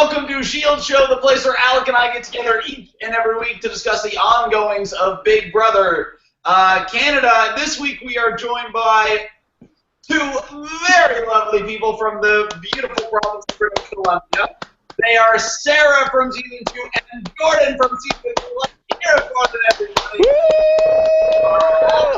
welcome to Sheyld Show, the place where Alec and I get together each and every week to discuss the ongoings of Big Brother Canada. This week we are joined by two very lovely people from the beautiful province of British Columbia. They are Sarah from Season 2 and Jordan from Season 1. Here, Jordan, everybody.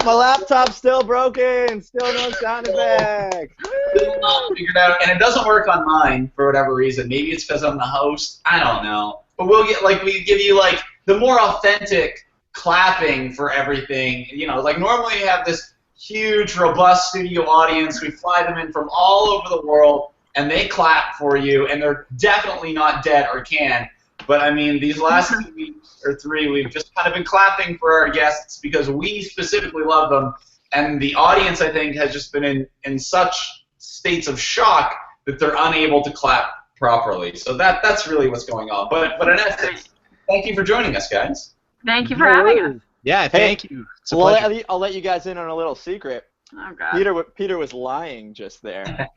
My laptop's still broken. Still no sound effects. Still not figured out, and it doesn't work on mine for whatever reason. Maybe it's because I'm the host. I don't know. But we give you the more authentic clapping for everything. You know, normally you have this huge, robust studio audience. We fly them in from all over the world, and they clap for you, and they're definitely not dead or can. But I mean, these last 2 weeks or 3, we've just kind of been clapping for our guests because we specifically love them, and the audience, I think, has just been in such states of shock that they're unable to clap properly. So that's really what's going on. But in essence, thank you for joining us, guys. Thank you for having us. Yeah, thank you. It's a Well, pleasure. I'll let you guys in on a little secret. Oh, God. Peter was lying just there.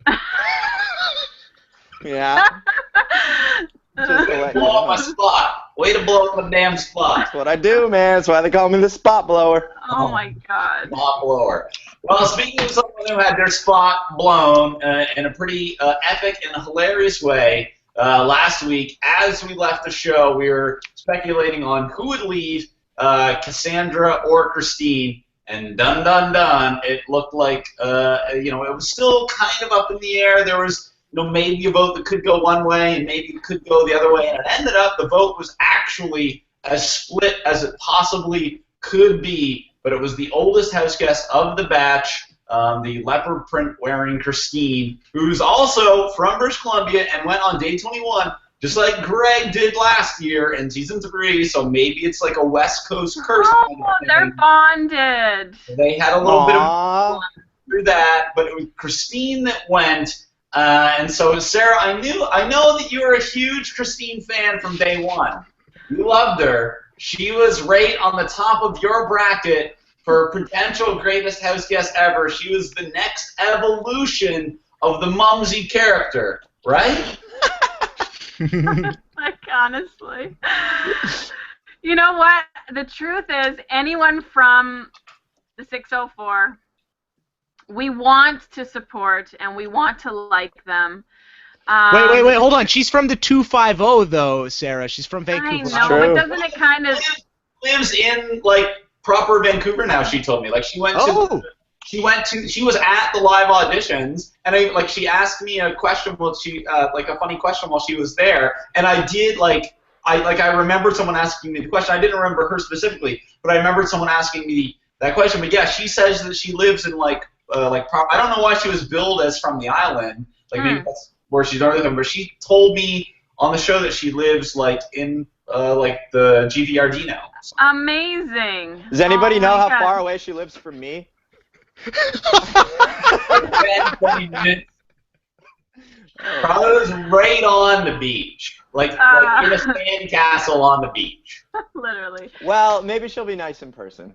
Yeah. Just to let you Blow up know. my spot. Way to blow up my damn spot. That's what I do, man. That's why they call me the spot blower. Oh, my God. Spot blower. Well, speaking of someone who had their spot blown in a pretty epic and hilarious way, last week, as we left the show, we were speculating on who would leave, Cassandra or Christine, and dun dun dun, it looked like it was still kind of up in the air. There was maybe a vote that could go one way and maybe it could go the other way, and it ended up the vote was actually as split as it possibly could be. But it was the oldest house guest of the batch, the leopard print wearing Christine, who's also from British Columbia and went on day 21, just like Greg did last year in season 3. So maybe it's like a West Coast curse. Oh, kind of they're thing. bonded. They had a little bit of Aww. through that, but it was Christine that went. And so, Sarah, I know that you were a huge Christine fan from day one. You loved her. She was right on the top of your bracket for potential greatest house guest ever. She was the next evolution of the Mumsy character, right? Like, honestly. You know what? The truth is, anyone from the 604, we want to support and we want to like them. Wait, hold on. She's from the 250, though, Sarah. She's from Vancouver. I know, True. but doesn't it kind of... Lives in proper Vancouver now. She told me she went to. She was at the live auditions, and she asked me a question a funny question while she was there, and I did I remembered someone asking me the question. I didn't remember her specifically, but I remembered someone asking me that question. But yeah, she says that she lives in I don't know why she was billed as from the island. Maybe that's where she's from, but she told me on the show that she lives in the GVRD now. So. Amazing. Does anybody know how God. far away she lives from me? 20 minutes. Probably was right on the beach, in a sand castle on the beach. Literally. Well, maybe she'll be nice in person.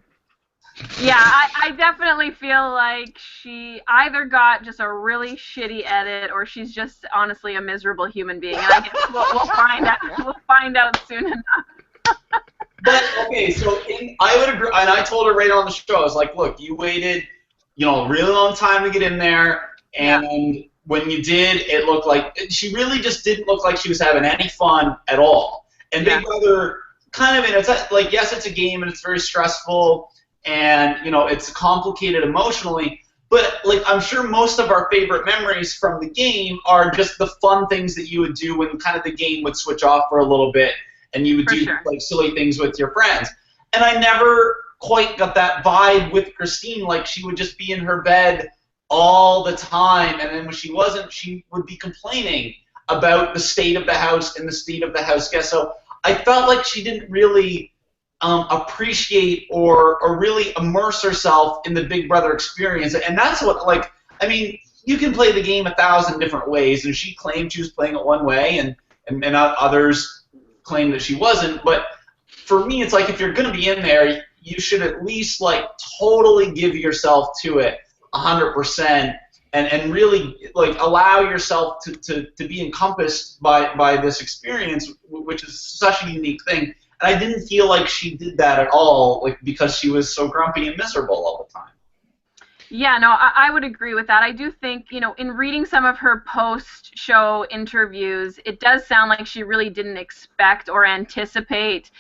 Yeah, I definitely feel like she either got just a really shitty edit or she's just honestly a miserable human being. And I guess we'll find out. We'll find out soon enough. But okay, so I would agree, and I told her right on the show, I was like, look, you waited, a really long time to get in there, and when you did, it looked like she really just didn't look like she was having any fun at all. And Big Brother, kind of, it's yes, it's a game and it's very stressful. And, it's complicated emotionally, but, I'm sure most of our favorite memories from the game are just the fun things that you would do when kind of the game would switch off for a little bit, and you would do, silly things with your friends. And I never quite got that vibe with Christine. She would just be in her bed all the time, and then when she wasn't, she would be complaining about the state of the house and the state of the house guest. So I felt like she didn't really appreciate or really immerse herself in the Big Brother experience. And that's what, you can play the game 1,000 different ways, and she claimed she was playing it one way, and others claimed that she wasn't. But for me, it's if you're going to be in there, you should at least, totally give yourself to it 100%. and really like allow yourself to be encompassed by this experience, which is such a unique thing. And I didn't feel like she did that at all, like because she was so grumpy and miserable all the time. Yeah, no, I would agree with that. I do think, in reading some of her post-show interviews, it does sound like she really didn't expect or anticipate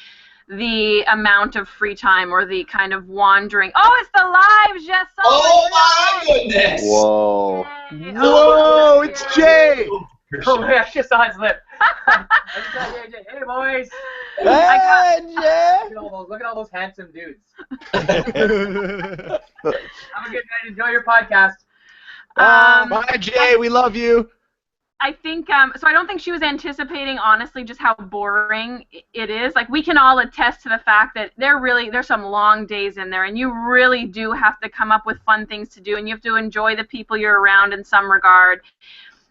the amount of free time or the kind of wandering. Oh, it's the live, Jess. Oh my goodness! Whoa. Yay. Whoa, it's Jay! Oh, I just saw his lip. Hey, boys. Hey, Jay! Look at all those handsome dudes. Have a good night. Enjoy your podcast. Bye, Jay. We love you. I think, so I don't think she was anticipating, honestly, just how boring it is. Like, we can all attest to the fact that there's some long days in there, and you really do have to come up with fun things to do, and you have to enjoy the people you're around in some regard.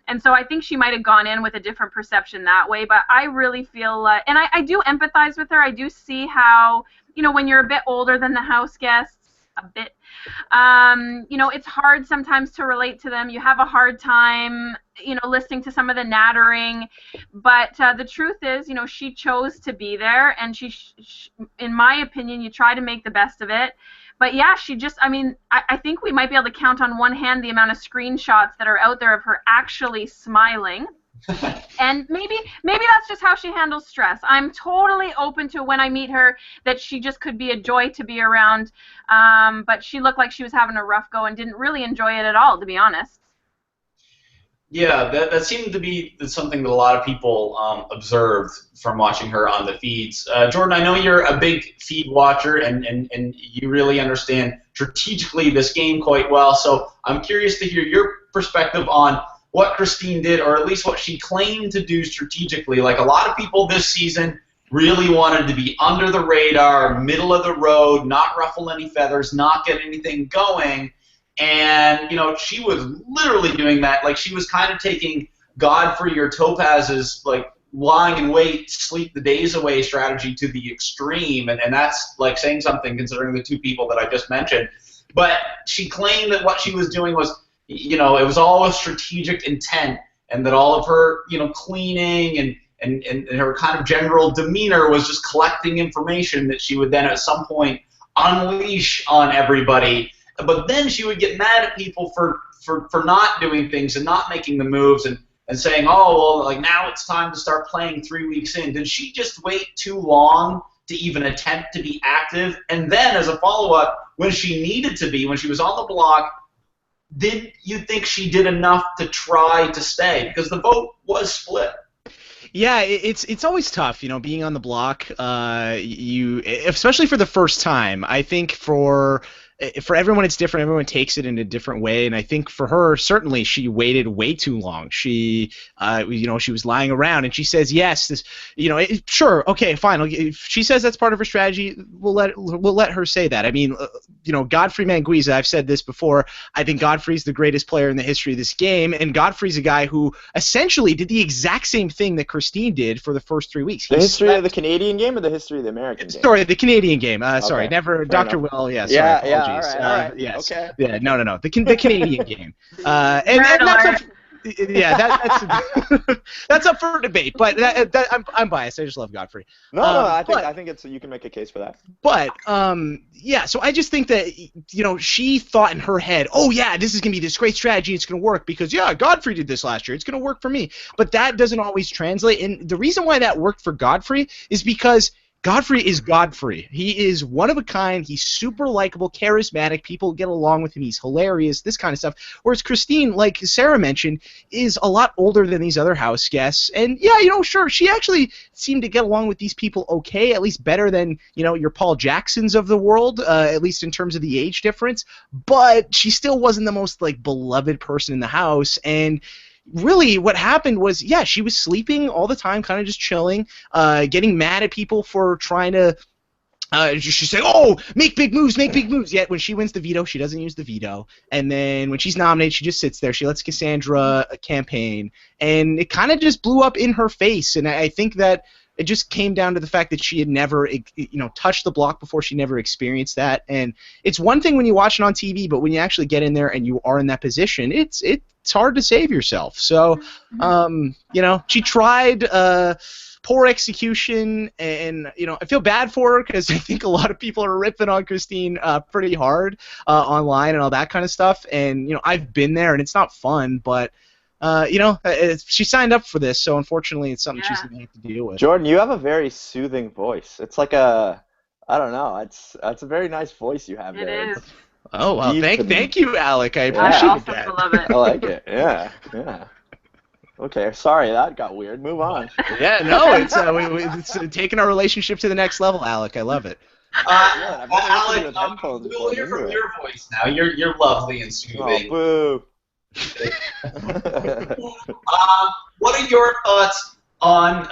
And so I think she might have gone in with a different perception that way, but I really feel, and I do empathize with her. I do see how, when you're a bit older than the house guests, it's hard sometimes to relate to them. You have a hard time, listening to some of the nattering. But the truth is, she chose to be there, and she in my opinion, you try to make the best of it. But yeah, she just, I think we might be able to count on one hand the amount of screenshots that are out there of her actually smiling. And maybe that's just how she handles stress. I'm totally open to when I meet her that she just could be a joy to be around, but she looked like she was having a rough go and didn't really enjoy it at all, to be honest. Yeah, that seemed to be something that a lot of people observed from watching her on the feeds. Jordan, I know you're a big feed watcher and you really understand strategically this game quite well, so I'm curious to hear your perspective on what Christine did, or at least what she claimed to do strategically. Like, a lot of people this season really wanted to be under the radar, middle of the road, not ruffle any feathers, not get anything going. And, she was literally doing that. Like, she was kind of taking Godfrey or Topaz's, like, lying in wait, sleep the days away strategy to the extreme. And that's, like, saying something considering the two people that I just mentioned. But she claimed that what she was doing was, it was all with strategic intent, and that all of her, cleaning and her kind of general demeanor was just collecting information that she would then at some point unleash on everybody. But then she would get mad at people for not doing things and not making the moves and saying, oh, well, like, now it's time to start playing 3 weeks in. Did she just wait too long to even attempt to be active? And then as a follow-up, when she needed to be, when she was on the block, did you think she did enough to try to stay? Because the vote was split. Yeah, it's always tough, being on the block. Especially for the first time. I think for everyone it's different. Everyone takes it in a different way, and I think for her, certainly, she waited way too long. She, she was lying around, and she says yes. This, sure, okay, fine. If she says that's part of her strategy, we'll let her say that. I mean, Godfrey Manguiza. I've said this before. I think Godfrey's the greatest player in the history of this game, and Godfrey's a guy who essentially did the exact same thing that Christine did for the first 3 weeks. The history of the Canadian game or the history of the American game? Sorry, the Canadian game. Sorry, Okay. never. Fair Dr. enough. Will. Yeah. Sorry, Yeah, apologies. all right. Yes. Okay. Yeah. No. The Canadian game. And that's up. Yeah. That's up for debate. But I'm biased. I just love Godfrey. No, I think it's you can make a case for that. But yeah. So I just think that she thought in her head, oh yeah, this is gonna be this great strategy. It's gonna work because Godfrey did this last year. It's gonna work for me. But that doesn't always translate. And the reason why that worked for Godfrey is because Godfrey is Godfrey. He is one of a kind. He's super likable, charismatic. People get along with him. He's hilarious, this kind of stuff. Whereas Christine, like Sarah mentioned, is a lot older than these other house guests. And yeah, sure, she actually seemed to get along with these people okay, at least better than, your Paul Jacksons of the world, at least in terms of the age difference. But she still wasn't the most, like, beloved person in the house. And really what happened was, yeah, she was sleeping all the time, kind of just chilling, getting mad at people for trying to she's saying, oh, make big moves. Yet when she wins the veto, she doesn't use the veto. And then when she's nominated, she just sits there. She lets Cassandra campaign. And it kind of just blew up in her face. And I think that it just came down to the fact that she had never, touched the block before. She never experienced that, and it's one thing when you watch it on TV, but when you actually get in there and you are in that position, it's hard to save yourself. So, she tried. Poor execution, and I feel bad for her because I think a lot of people are ripping on Christine pretty hard online and all that kind of stuff. And I've been there, and it's not fun, but. She signed up for this, so unfortunately it's something she's going to have to deal with. Jordan, you have a very soothing voice. It's like I don't know, it's a very nice voice you have there. It is. Oh, well, thank you, Alec. I I appreciate also that. love it. I like it, yeah. Okay, sorry, that got weird. Move on. Yeah, no, it's taking our relationship to the next level, Alec. I love it. Alec, we'll hear from your voice now. You're lovely and soothing. Oh, boo. What are your thoughts on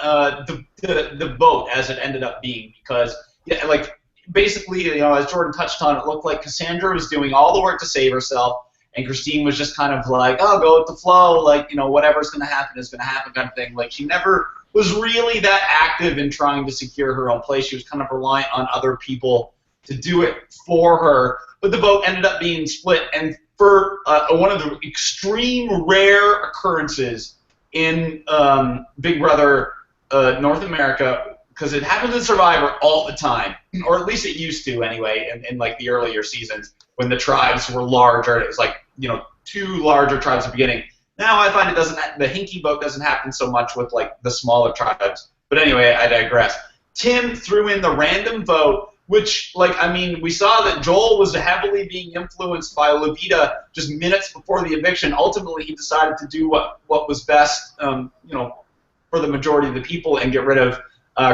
the vote as it ended up being? Because basically, as Jordan touched on, it looked like Cassandra was doing all the work to save herself, and Christine was just kind of like, oh, go with the flow, whatever's going to happen is going to happen kind of thing. Like, she never was really that active in trying to secure her own place. She was kind of reliant on other people to do it for her. But the vote ended up being split, and for one of the extreme rare occurrences in Big Brother North America, because it happens in Survivor all the time, or at least it used to anyway, in the earlier seasons when the tribes were larger. It was two larger tribes at the beginning. Now I find the hinky vote doesn't happen so much with the smaller tribes. But anyway, I digress. Tim threw in the random vote, which, we saw that Joel was heavily being influenced by Levita just minutes before the eviction. Ultimately, he decided to do what was best, for the majority of the people and get rid of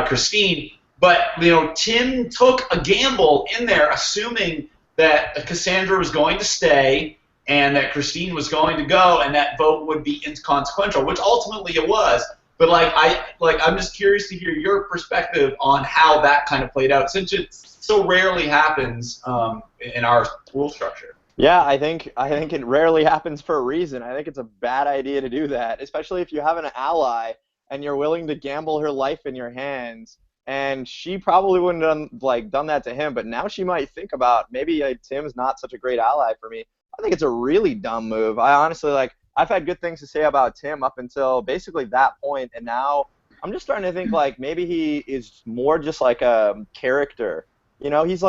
Christine. But, Tim took a gamble in there, assuming that Cassandra was going to stay and that Christine was going to go, and that vote would be inconsequential, which ultimately it was. But I'm just curious to hear your perspective on how that kind of played out, since it so rarely happens in our rule structure. Yeah, I think it rarely happens for a reason. I think it's a bad idea to do that, especially if you have an ally and you're willing to gamble her life in your hands. And she probably wouldn't have done that to him, but now she might think about maybe Tim's not such a great ally for me. I think it's a really dumb move. I honestly I've had good things to say about Tim up until basically that point, and now I'm just starting to think maybe he is more just like a character. He's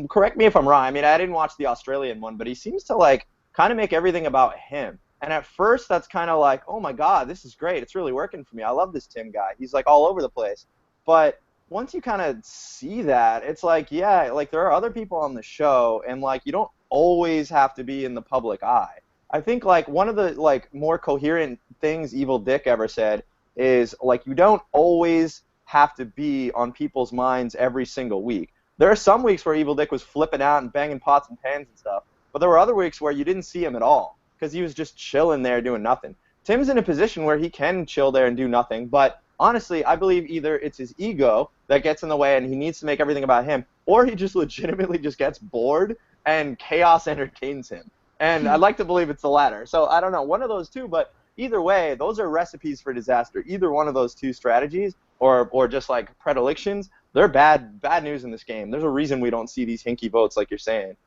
correct me if I'm wrong. I mean, I didn't watch the Australian one, but he seems to kind of make everything about him. And at first that's kind of like, oh my God, this is great. It's really working for me. I love this Tim guy. He's all over the place. But once you kind of see that, it's there are other people on the show, and you don't always have to be in the public eye. I think one of the more coherent things Evil Dick ever said is you don't always have to be on people's minds every single week. There are some weeks where Evil Dick was flipping out and banging pots and pans and stuff, but there were other weeks where you didn't see him at all because he was just chilling there doing nothing. Tim's in a position where he can chill there and do nothing, but honestly, I believe either it's his ego that gets in the way and he needs to make everything about him, or he just legitimately just gets bored and chaos entertains him. And I'd like to believe it's the latter. So I don't know, one of those two, but either way, those are recipes for disaster. Either one of those two strategies or just predilections, they're bad news in this game. There's a reason we don't see these hinky votes like you're saying.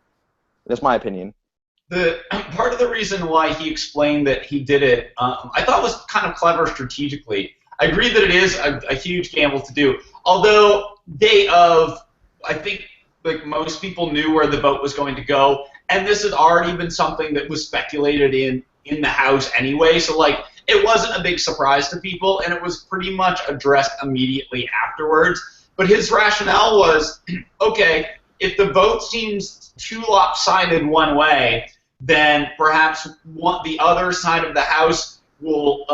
That's my opinion. The part of the reason why he explained that he did it, I thought was kind of clever strategically. I agree that it is a huge gamble to do. Although day of, I think most people knew where the vote was going to go, and this had already been something that was speculated in the house anyway. So it wasn't a big surprise to people, and it was pretty much addressed immediately afterwards. But his rationale was, okay, if the vote seems too lopsided one way, then perhaps the other side of the house will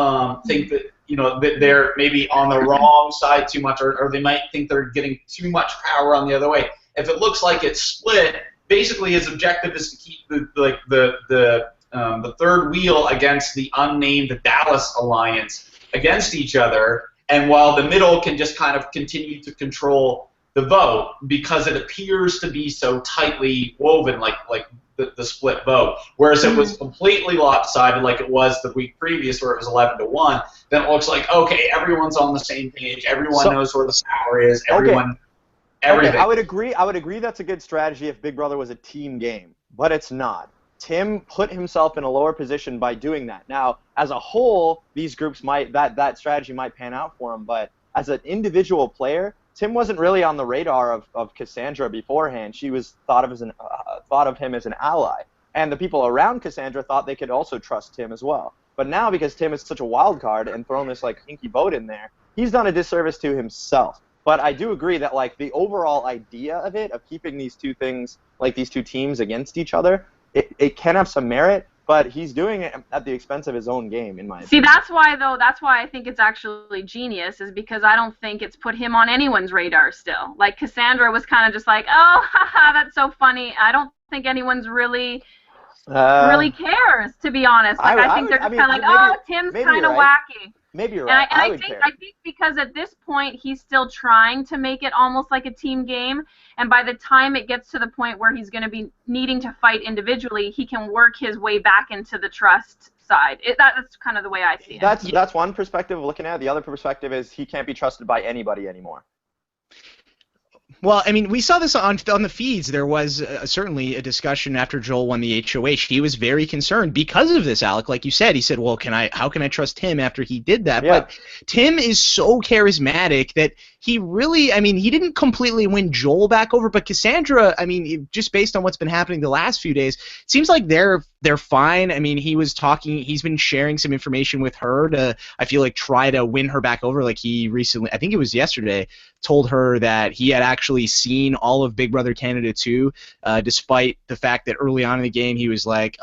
think that that they're maybe on the wrong side too much, or they might think they're getting too much power on the other way. If it looks like it's split, basically his objective is to keep the third wheel against the unnamed Dallas alliance against each other, and while the middle can just kind of continue to control the vote because it appears to be so tightly woven, like the split vote. Whereas it was completely lopsided, like it was the week previous, where it was 11-1. Then it looks like, okay, everyone's on the same page. Everyone knows where the power is. Everything. Okay, I would agree that's a good strategy if Big Brother was a team game, but it's not. Tim put himself in a lower position by doing that. Now, as a whole, these groups that strategy might pan out for him, but as an individual player, Tim wasn't really on the radar of Cassandra beforehand. She was thought of him as an ally, and the people around Cassandra thought they could also trust Tim as well. But now, because Tim is such a wild card and thrown this like hinky vote in there, he's done a disservice to himself. But I do agree that like the overall idea of it, of keeping these two things, like these two teams against each other, it can have some merit. But he's doing it at the expense of his own game, in my opinion. See, that's why I think it's actually genius, is because I don't think it's put him on anyone's radar still. Like, Cassandra was kind of just like, oh, haha, that's so funny. I don't think anyone's really cares, to be honest. Like, I think they're just kind of like, oh, Tim's kind of wacky. Maybe you're right. I think because at this point he's still trying to make it almost like a team game, and by the time it gets to the point where he's going to be needing to fight individually, he can work his way back into the trust side. That's kind of the way I see it. That's one perspective of looking at it. The other perspective is he can't be trusted by anybody anymore. Well, I mean, we saw this on the feeds. There was certainly a discussion after Joel won the HOH. He was very concerned because of this, Alec. Like you said, he said, well, how can I trust Tim after he did that? Yeah. But Tim is so charismatic that he really, I mean, he didn't completely win Joel back over, but Cassandra, I mean, just based on what's been happening the last few days, it seems like they're fine. I mean, he's been sharing some information with her to, I feel like, try to win her back over. Like he recently, I think it was yesterday, told her that he had actually seen all of Big Brother Canada 2, despite the fact that early on in the game he was like,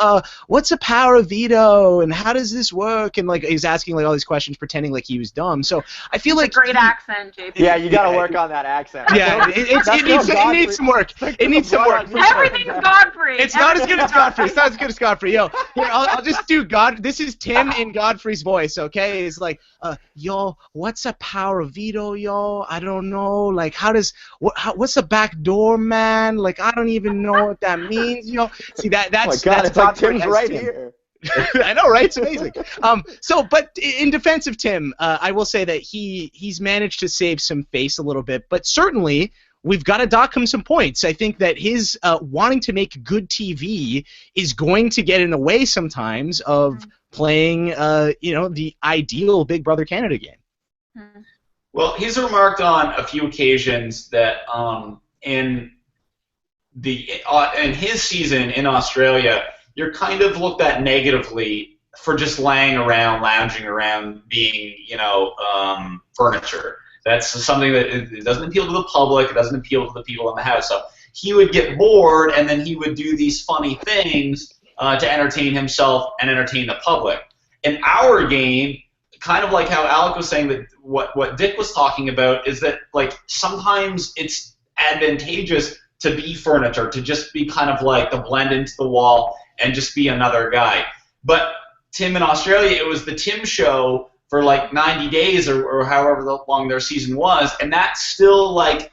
what's a power of veto and how does this work? And like he's asking like all these questions pretending like he was dumb. So I feel like a great accent, JP. Yeah, you got to work on that accent. Yeah, it needs some work. It needs some work. Everything's Godfrey. It's not as good as Godfrey. It's not as good as Godfrey. Yo, here, I'll just do God. This is Tim in Godfrey's voice, okay? It's like, yo, what's a power of veto, yo? I don't know. Like, what's a back door, man? Like, I don't even know what that means, yo. See, that's oh my God, that's like Tim's right here. I know, right? It's amazing. But in defense of Tim, I will say that he's managed to save some face a little bit, but certainly we've got to dock him some points. I think that his wanting to make good TV is going to get in the way sometimes of playing, the ideal Big Brother Canada game. Well, he's remarked on a few occasions that in his season in Australia, you're kind of looked at negatively for just laying around, lounging around, being, furniture. That's something that it doesn't appeal to the public. It doesn't appeal to the people in the house. So he would get bored, and then he would do these funny things to entertain himself and entertain the public. In our game, kind of like how Alec was saying, that what Dick was talking about is that like sometimes it's advantageous to be furniture, to just be kind of like the blend into the wall and just be another guy. But Tim in Australia, it was the Tim show for like 90 days or however long their season was, and that's still like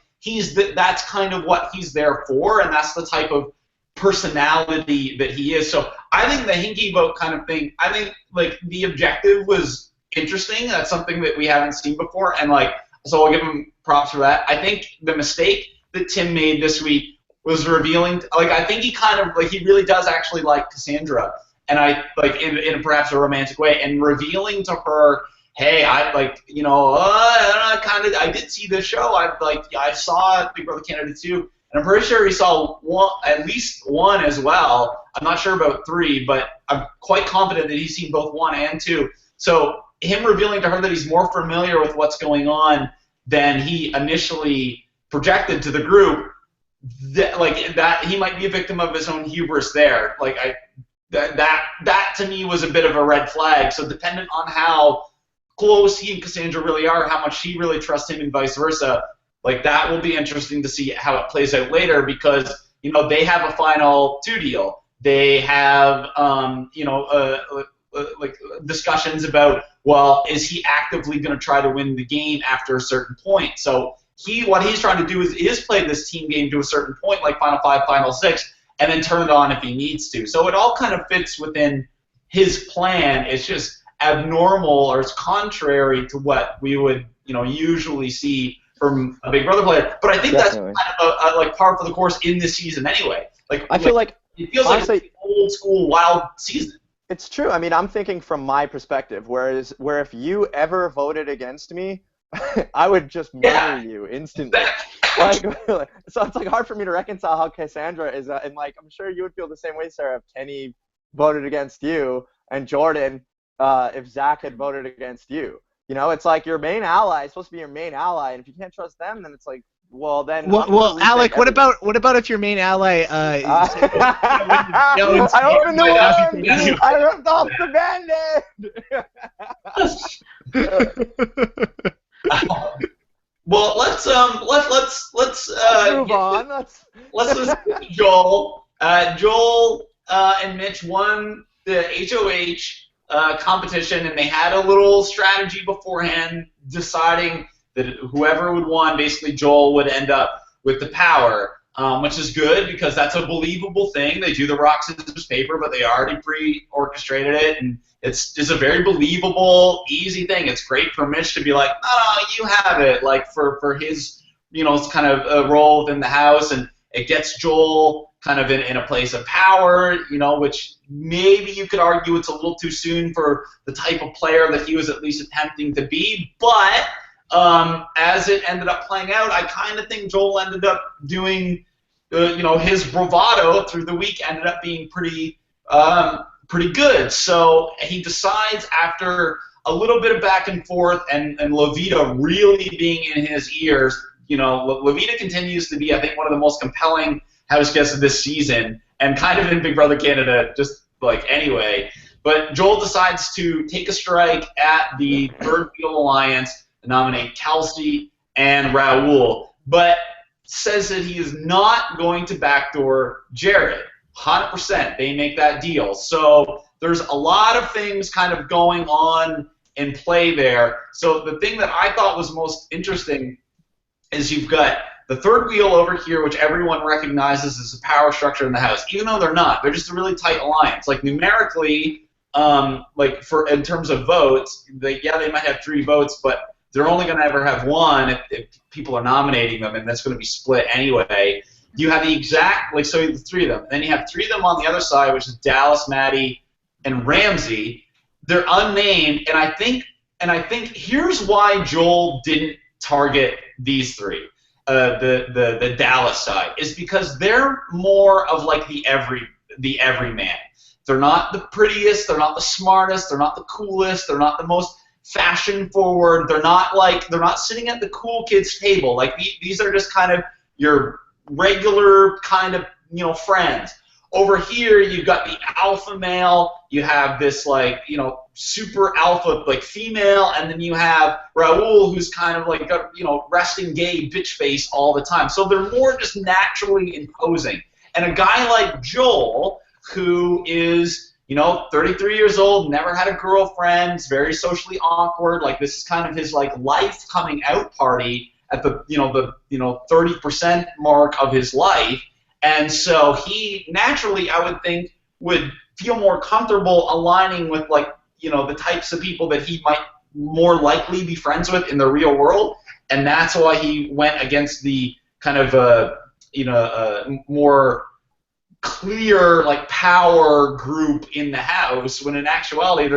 that's kind of what he's there for, and that's the type of personality that he is. So I think the hinky vote kind of thing, I think like the objective was interesting. That's something that we haven't seen before, and like so I'll give him props for that. I think the mistake that Tim made this week was revealing, like I think he kind of like he really does actually like Cassandra, and I like in perhaps a romantic way, and revealing to her, hey, I like I did see this show. I saw Big Brother Canada 2, and I'm pretty sure he saw at least one as well. I'm not sure about 3, but I'm quite confident that he's seen both 1 and 2. So him revealing to her that he's more familiar with what's going on than he initially projected to the group, that he might be a victim of his own hubris there. Like that to me was a bit of a red flag. So dependent on how close he and Cassandra really are, how much she really trusts him and vice versa, like that will be interesting to see how it plays out later, because they have a final 2 deal. They have like discussions about, well, is he actively going to try to win the game after a certain point? So what he's trying to do is play this team game to a certain point, like Final 5, Final 6, and then turn it on if he needs to. So it all kind of fits within his plan. It's just abnormal, or it's contrary to what we would usually see from a Big Brother player. But I think Definitely. that's kind of like par for the course in this season anyway. I feel like it feels honestly, like an old school wild season. it's true. I mean, I'm thinking from my perspective, where if you ever voted against me, I would just murder you instantly. Like, so it's like hard for me to reconcile how Cassandra is, and like I'm sure you would feel the same way, Sarah, if Kenny voted against you, and Jordan, if Zach had voted against you. It's like your main ally is supposed to be your main ally, and if you can't trust them, then it's like, well, then. Well, Alec, what about if your main ally? I opened the wound. I ripped off the Band-Aid. Well, let's move on. Let's listen to Joel. Joel and Mitch won the HOH competition, and they had a little strategy beforehand, deciding that whoever would win, basically Joel would end up with the power, which is good because that's a believable thing. They do the rock, scissors, paper, but they already pre-orchestrated it, and it's a very believable, easy thing. It's great for Mitch to be like, oh, you have it, like for his, kind of role within the house, and it gets Joel kind of in a place of power, which maybe you could argue it's a little too soon for the type of player that he was at least attempting to be, but as it ended up playing out, I kind of think Joel ended up doing, his bravado through the week ended up being pretty good. So he decides, after a little bit of back and forth and Levita really being in his ears, Levita continues to be, I think, one of the most compelling house guests of this season, and kind of in Big Brother Canada, just like anyway. But Joel decides to take a strike at the Third Wheel Alliance, nominate Kelsey and Raul, but says that he is not going to backdoor Jared. 100%. They make that deal. So there's a lot of things kind of going on in play there. So the thing that I thought was most interesting is you've got the third wheel over here, which everyone recognizes as a power structure in the house, even though they're not. They're just a really tight alliance. Like numerically, in terms of votes, they might have 3 votes, but they're only going to ever have 1 if people are nominating them, and that's going to be split anyway. You have the exact, so the 3 of them. Then you have 3 of them on the other side, which is Dallas, Maddie, and Ramsey. They're unnamed, and I think here's why Joel didn't target these 3, the Dallas side, is because they're more of like the everyman. They're not the prettiest, they're not the smartest, they're not the coolest, they're not the most fashion forward. They're not sitting at the cool kids table. Like these are just kind of your regular kind of friends. Over here you've got the alpha male. You have this super alpha female, and then you have Raul, who's kind of like a resting gay bitch face all the time. So they're more just naturally imposing. And a guy like Joel, who is 33 years old, never had a girlfriend, is very socially awkward. Like this is kind of his life coming out party at the 30% mark of his life, and so he naturally, I would think, would feel more comfortable aligning with the types of people that he might more likely be friends with in the real world, and that's why he went against the kind of more clear power group in the house, when in actuality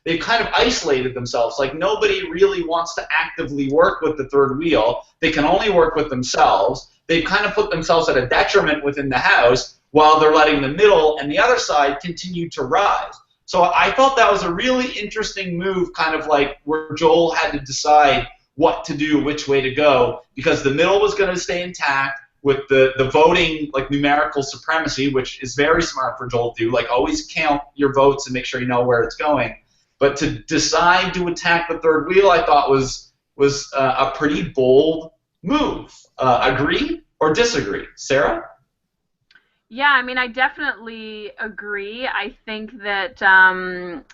they've kind of isolated themselves. Like nobody really wants to actively work with the third wheel. They can only work with themselves. They've kind of put themselves at a detriment within the house while they're letting the middle and the other side continue to rise. So I thought that was a really interesting move, kind of like where Joel had to decide what to do, which way to go, because the middle was going to stay intact with the voting, numerical supremacy, which is very smart for Joel to do. Always count your votes and make sure you know where it's going. But to decide to attack the third wheel, I thought was a pretty bold move. Agree or disagree, Sarah? Yeah, I mean, I definitely agree. I think that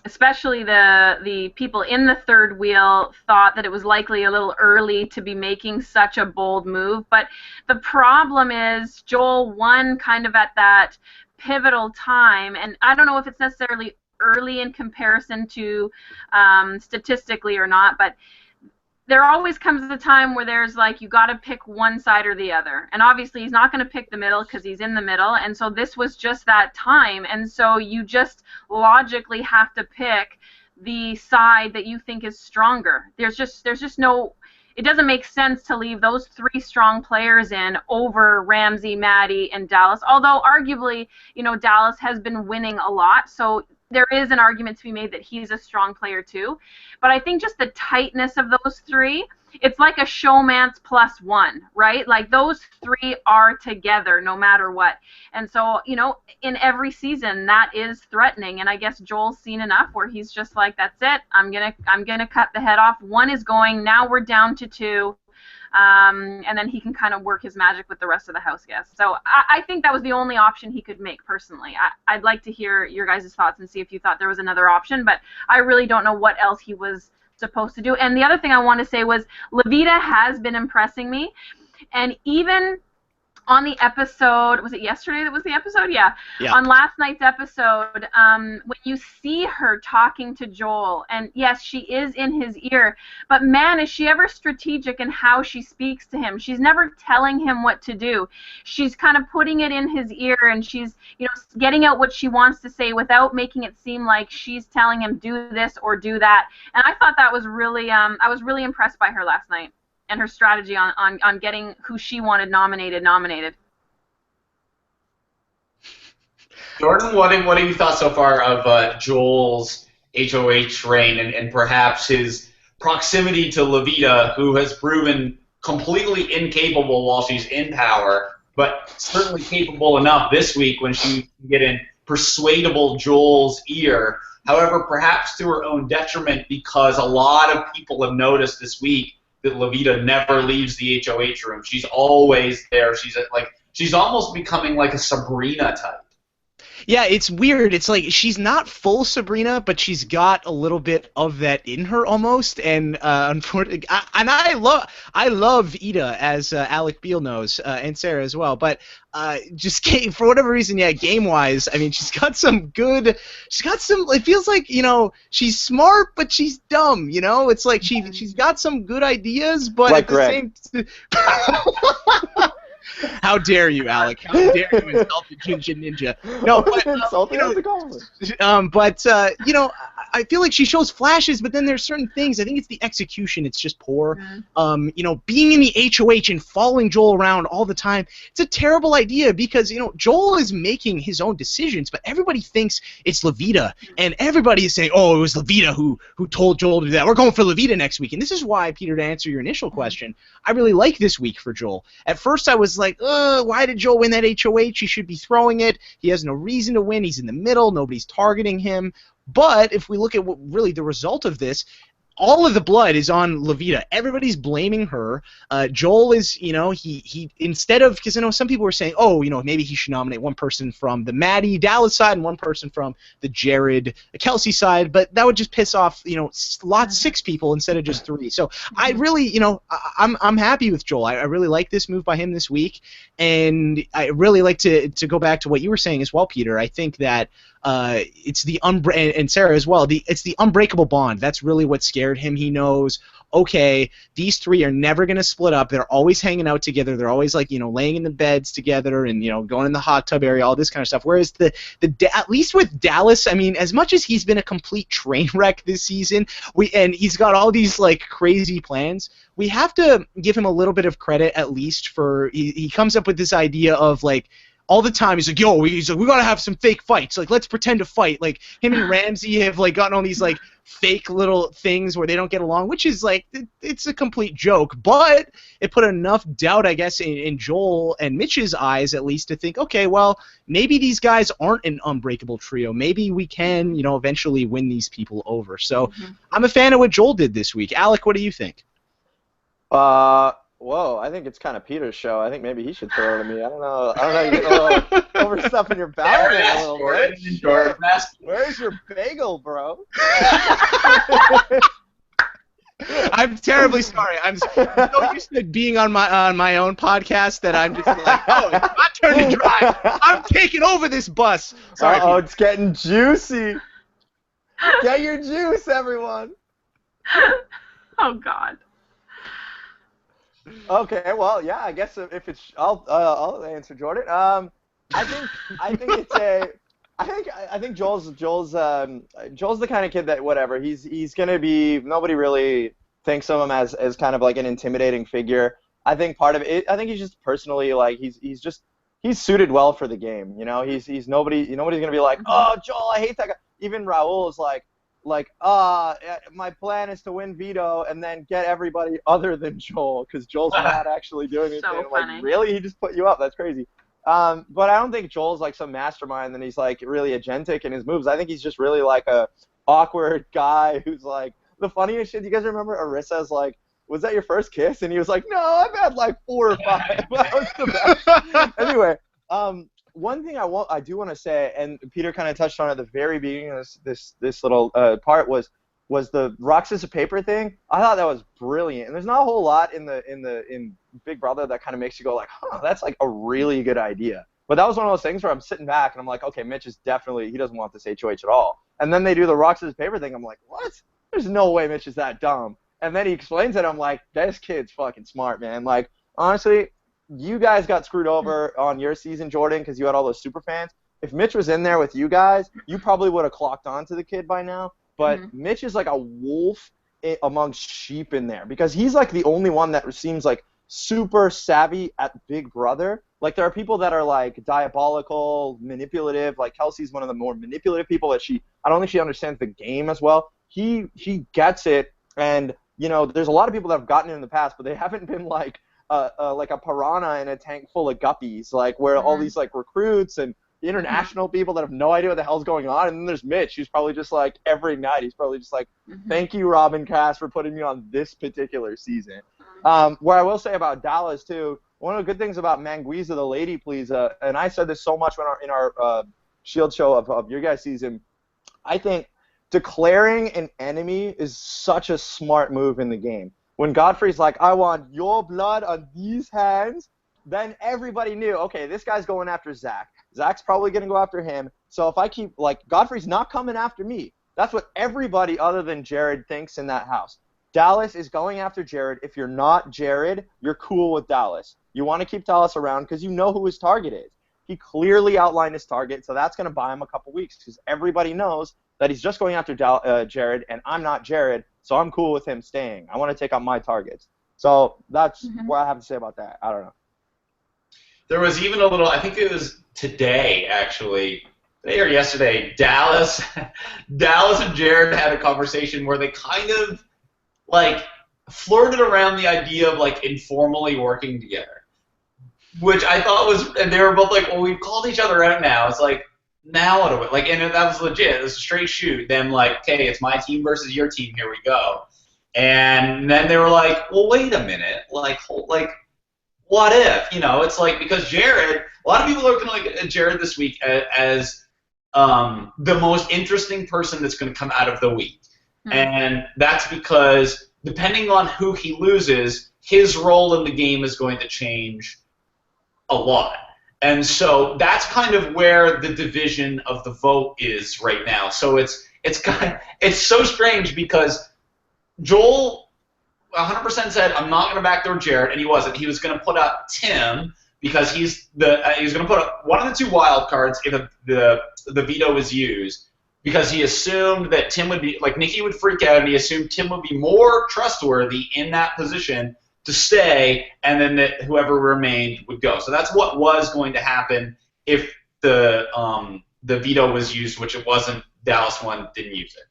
especially the people in the third wheel thought that it was likely a little early to be making such a bold move. But the problem is Joel won kind of at that pivotal time, and I don't know if it's necessarily early in comparison to statistically or not, but there always comes a time where there's like you got to pick one side or the other, and obviously he's not going to pick the middle because he's in the middle, and so this was just that time, and so you just logically have to pick the side that you think is stronger. There's just no, it doesn't make sense to leave those three strong players in over Ramsey, Maddie, and Dallas, although arguably, you know, Dallas has been winning a lot, so there is an argument to be made that he's a strong player too. But I think just the tightness of those three, it's like a showman's plus one, right? Like those three are together no matter what. And so, you know, in every season that is threatening. And I guess Joel's seen enough where he's just like, that's it. I'm gonna cut the head off. One is going. Now we're down to two. And then he can kind of work his magic with the rest of the house guests. So I think that was the only option he could make personally. I'd like to hear your guys' thoughts and see if you thought there was another option, but I really don't know what else he was supposed to do. And the other thing I want to say was Levita has been impressing me, and even on the episode, was it yesterday that was the episode? Yeah. On last night's episode, when you see her talking to Joel, and yes, she is in his ear, but man, is she ever strategic in how she speaks to him. She's never telling him what to do. She's kind of putting it in his ear, and she's, you know, getting out what she wants to say without making it seem like she's telling him do this or do that. And I thought that was really, I was really impressed by her last night and her strategy on getting who she wanted nominated. Jordan, what have you thought so far of Joel's HOH reign and perhaps his proximity to Levita, who has proven completely incapable while she's in power, but certainly capable enough this week when she can get in persuadable Joel's ear. However, perhaps to her own detriment, because a lot of people have noticed this week that Levita never leaves the HOH room. She's always there. She's almost becoming like a Sabrina type. Yeah, it's weird. It's like she's not full Sabrina, but she's got a little bit of that in her almost. And unfortunately, I love Ida, as Alec Beal knows, and Sarah as well. But for whatever reason, yeah, game-wise, I mean, she's got some. It feels like, you know, she's smart, but she's dumb. You know, it's like she's got some good ideas, but like at the same. How dare you, Alec? How dare you insult the Ginger Ninja? No, but you know, I feel like she shows flashes, but then there's certain things. I think it's the execution. It's just poor. You know, being in the HOH and following Joel around all the time, it's a terrible idea because, you know, Joel is making his own decisions, but everybody thinks it's Levita, and everybody is saying, oh, it was Levita who told Joel to do that. We're going for Levita next week. And this is why, Peter, to answer your initial question, I really like this week for Joel. At first I was like, why did Joel win that HOH? He should be throwing it. He has no reason to win. He's in the middle. Nobody's targeting him. But if we look at what really the result of this, all of the blood is on Levita. Everybody's blaming her. Joel is, you know, he instead of, because I know some people were saying, oh, you know, maybe he should nominate one person from the Maddie Dallas side and one person from the Jared Kelsey side, but that would just piss off, you know, 6 people instead of just 3. So I really, you know, I'm happy with Joel. I really like this move by him this week, and I really like to go back to what you were saying as well, Peter. I think that it's the and Sarah as well. It's the unbreakable bond. That's really what scared him. He knows, okay, these 3 are never going to split up. They're always hanging out together. They're always, like, you know, laying in the beds together and, you know, going in the hot tub area, all this kind of stuff. Whereas at least with Dallas, I mean, as much as he's been a complete train wreck this season, and he's got all these, like, crazy plans, we have to give him a little bit of credit at least for he comes up with this idea of, like, all the time he's like, we gotta have some fake fights. Like, let's pretend to fight. Like, him and Ramsey have, like, gotten all these, like, fake little things where they don't get along, which is, like, it's a complete joke. But it put enough doubt, I guess, in Joel and Mitch's eyes, at least, to think, okay, well, maybe these guys aren't an unbreakable trio. Maybe we can, you know, eventually win these people over. So I'm a fan of what Joel did this week. Alec, what do you think? Whoa, I think it's kind of Peter's show. I think maybe he should throw it to me. I don't know. You're getting a little overstuffing your bounty a little bit. Where's your bagel, bro? I'm terribly sorry. I'm so used to being on my own podcast that I'm just like, oh, it's my turn to drive. I'm taking over this bus. Sorry. Oh, it's getting juicy. Get your juice, everyone. Oh God. Okay, well, yeah, I guess if it's, I'll answer Jordan. I think Joel's the kind of kid that whatever he's gonna be. Nobody really thinks of him as kind of like an intimidating figure. I think part of it. I think he's just personally like he's suited well for the game. You know, he's nobody's gonna be like, oh, Joel, I hate that guy. Even Raul is like, my plan is to win Vito and then get everybody other than Joel, because Joel's not actually doing anything. So funny. Like, really? He just put you up? That's crazy. But I don't think Joel's like some mastermind and he's like really agentic in his moves. I think he's just really like a awkward guy who's like, the funniest shit. You guys remember Arissa's like, was that your first kiss? And he was like, no, I've had like 4 or 5. That was the best. Anyway, one thing I do want to say, and Peter kind of touched on at the very beginning of this little part, was the rock scissors paper thing. I thought that was brilliant, and there's not a whole lot in Big Brother that kind of makes you go like, huh, that's like a really good idea. But that was one of those things where I'm sitting back and I'm like, okay, Mitch is definitely, he doesn't want this HOH at all. And then they do the rock scissors paper thing. I'm like, what? There's no way Mitch is that dumb. And then he explains it. I'm like, this kid's fucking smart, man. Like, honestly, you guys got screwed over on your season, Jordan, because you had all those super fans. If Mitch was in there with you guys, you probably would have clocked on to the kid by now. But Mitch is like a wolf amongst sheep in there, because he's like the only one that seems like super savvy at Big Brother. Like, there are people that are like diabolical, manipulative. Like, Kelsey's one of the more manipulative people that I don't think she understands the game as well. He gets it, and you know, there's a lot of people that have gotten it in the past, but they haven't been like a piranha in a tank full of guppies, like where all these like recruits and international people that have no idea what the hell's going on. And then there's Mitch, who's probably just like every night he's probably just like, thank you, Robin Cass, for putting me on this particular season. Where I will say about Dallas too, one of the good things about Manguiza the Lady Please, and I said this so much in our Sheyld show of your guys' season, I think declaring an enemy is such a smart move in the game. When Godfrey's like, I want your blood on these hands, then everybody knew, okay, this guy's going after Zach. Zach's probably going to go after him. So if I keep, like, Godfrey's not coming after me. That's what everybody other than Jared thinks in that house. Dallas is going after Jared. If you're not Jared, you're cool with Dallas. You want to keep Dallas around because you know who his target is. He clearly outlined his target, so that's going to buy him a couple weeks because everybody knows that he's just going after Jared, and I'm not Jared, so I'm cool with him staying. I want to take out my targets. So that's what I have to say about that. I don't know. There was even a little, I think it was today, actually, today or yesterday, Dallas and Jared had a conversation where they kind of, like, flirted around the idea of, like, informally working together, which I thought was, and they were both like, well, we've called each other out now. It's like, now what do we, like, and that was legit. It was a straight shoot. Them like, okay, it's my team versus your team. Here we go. And then they were like, well, wait a minute. Like, what if? You know, it's like, because Jared, a lot of people are going to look at Jared this week as the most interesting person that's going to come out of the week. And that's because depending on who he loses, his role in the game is going to change a lot. And so that's kind of where the division of the vote is right now. So it's so strange because Joel 100% said, I'm not going to backdoor Jared, and he wasn't. He was going to put up Tim because he was going to put up one of the 2 wild cards if the veto was used, because he assumed that Tim would be, like, Nikki would freak out, and he assumed Tim would be more trustworthy in that position to stay, and then that whoever remained would go. So that's what was going to happen if the veto was used, which it wasn't. Dallas one didn't use it.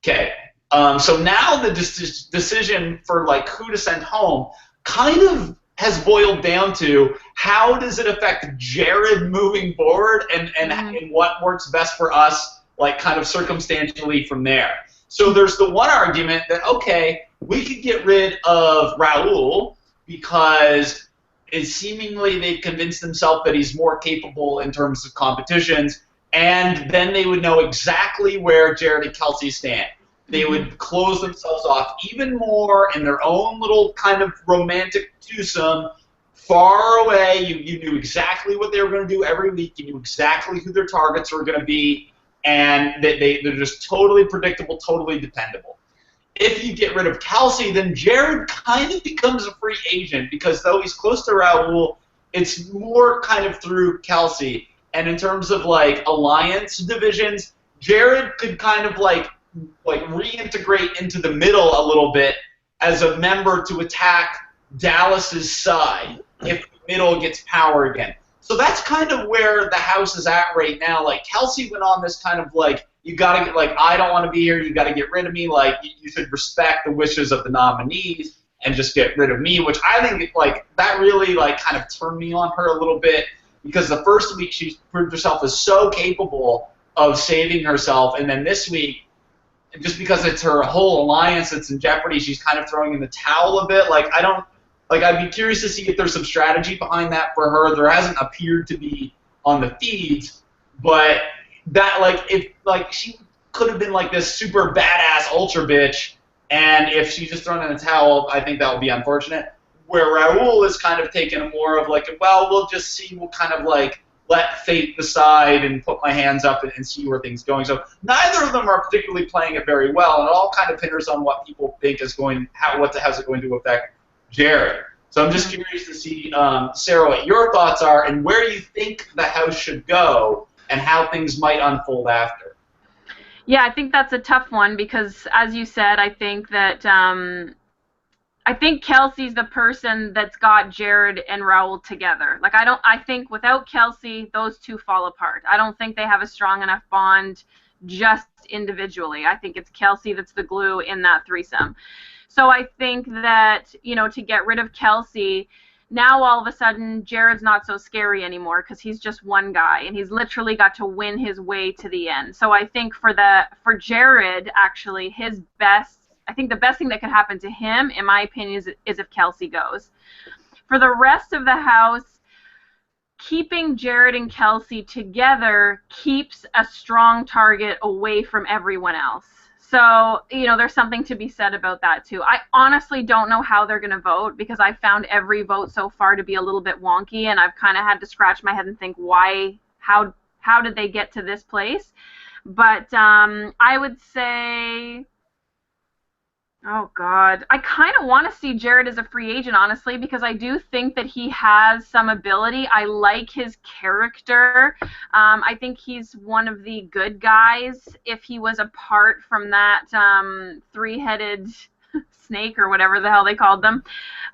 Okay. So now the decision for, like, who to send home kind of has boiled down to how does it affect Jared moving forward, and what works best for us, like, kind of circumstantially from there. So there's the one argument that, okay, we could get rid of Raul, because seemingly they've convinced themselves that he's more capable in terms of competitions, and then they would know exactly where Jared and Kelsey stand. They would close themselves off even more in their own little kind of romantic twosome, far away. You knew exactly what they were going to do every week. You knew exactly who their targets were going to be, and they're just totally predictable, totally dependable. If you get rid of Kelsey, then Jared kind of becomes a free agent because though he's close to Raul, it's more kind of through Kelsey. And in terms of like alliance divisions, Jared could kind of like reintegrate into the middle a little bit as a member to attack Dallas's side if the middle gets power again. So that's kind of where the house is at right now. Like Kelsey went on this kind of like, you gotta get, like, I don't want to be here, you gotta get rid of me, like you should respect the wishes of the nominees and just get rid of me, which I think like that really like kind of turned me on her a little bit because the first week she proved herself as so capable of saving herself, and then this week, just because it's her whole alliance that's in jeopardy, she's kind of throwing in the towel a bit. Like I'd be curious to see if there's some strategy behind that for her. There hasn't appeared to be on the feeds, but that if she could have been like this super badass ultra bitch, and if she's just thrown in the towel, I think that would be unfortunate. Where Raul is kind of taking a more of like, well, we'll just see, we'll kind of like let fate decide and put my hands up and see where things going. So neither of them are particularly playing it very well, and it all kind of hinders on what people think is going, how's it going to affect Jared. So I'm just curious to see, Sarah, what your thoughts are and where you think the house should go and how things might unfold after. Yeah, I think that's a tough one because, as you said, I think that I think Kelsey's the person that's got Jared and Raul together. Like I think without Kelsey, those two fall apart. I don't think they have a strong enough bond just individually. I think it's Kelsey that's the glue in that threesome. So I think that, to get rid of Kelsey, now all of a sudden Jared's not so scary anymore because he's just one guy and he's literally got to win his way to the end. So I think for Jared, actually, I think the best thing that could happen to him, in my opinion, is if Kelsey goes. For the rest of the house, keeping Jared and Kelsey together keeps a strong target away from everyone else. So, there's something to be said about that, too. I honestly don't know how they're going to vote because I found every vote so far to be a little bit wonky, and I've kind of had to scratch my head and think, how did they get to this place? But I would say, oh, God, I kind of want to see Jared as a free agent, honestly, because I do think that he has some ability. I like his character. I think he's one of the good guys if he was apart from that three-headed snake or whatever the hell they called them.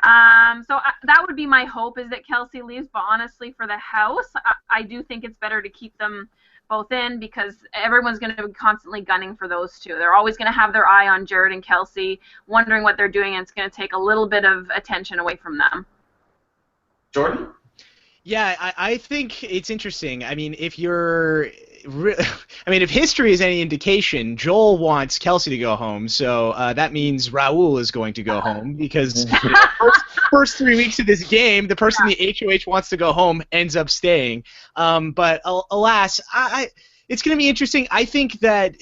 That would be my hope, is that Kelsey leaves, but honestly, for the house, I do think it's better to keep them both in because everyone's going to be constantly gunning for those two. They're always going to have their eye on Jared and Kelsey, wondering what they're doing, and it's going to take a little bit of attention away from them. Jordan? Yeah, I think it's interesting. I mean, if history is any indication, Joel wants Kelsey to go home, so that means Raul is going to go home because first 3 weeks of this game, the person the HOH wants to go home ends up staying. But alas, it's going to be interesting. I think that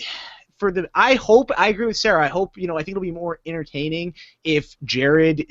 I agree with Sarah. I think it'll be more entertaining if Jared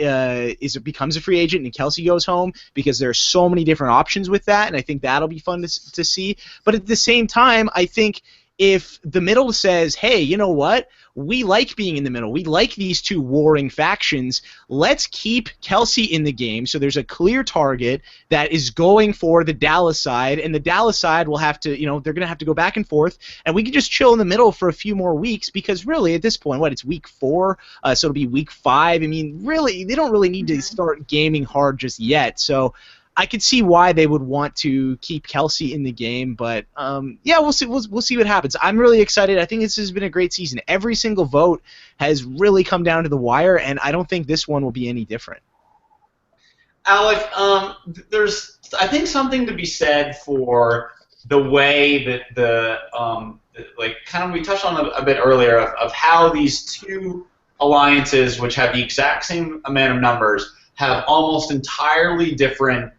becomes a free agent and Kelsey goes home because there are so many different options with that, and I think that'll be fun to see. But at the same time, I think if the middle says, hey, you know what? We like being in the middle. We like these two warring factions. Let's keep Kelsey in the game so there's a clear target that is going for the Dallas side, and the Dallas side will have to, they're going to have to go back and forth, and we can just chill in the middle for a few more weeks because really at this point, it's week 4, so it'll be week 5. I mean, really, they don't really need to start gaming hard just yet. So I could see why they would want to keep Kelsey in the game, but we'll see. We'll see what happens. I'm really excited. I think this has been a great season. Every single vote has really come down to the wire, and I don't think this one will be any different. Alec, there's I think something to be said for the way that we touched on a bit earlier of how these two alliances, which have the exact same amount of numbers, have almost entirely different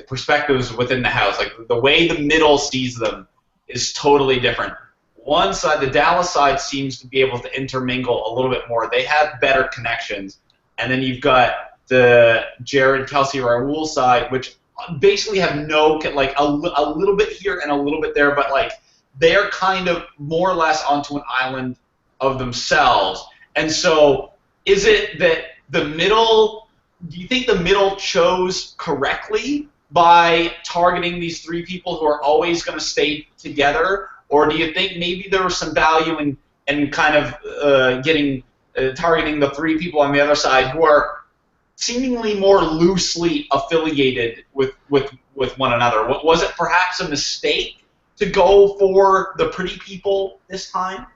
perspectives within the house. Like the way the middle sees them is totally different. One side, the Dallas side, seems to be able to intermingle a little bit more. They have better connections. And then you've got the Jared, Kelsey, Raul side, which basically have no, like a little bit here and a little bit there, but like they're kind of more or less onto an island of themselves. And so is it that the middle, do you think the middle chose correctly by targeting these three people who are always going to stay together? Or do you think maybe there was some value in kind of targeting the three people on the other side who are seemingly more loosely affiliated with one another? Was it perhaps a mistake to go for the pretty people this time?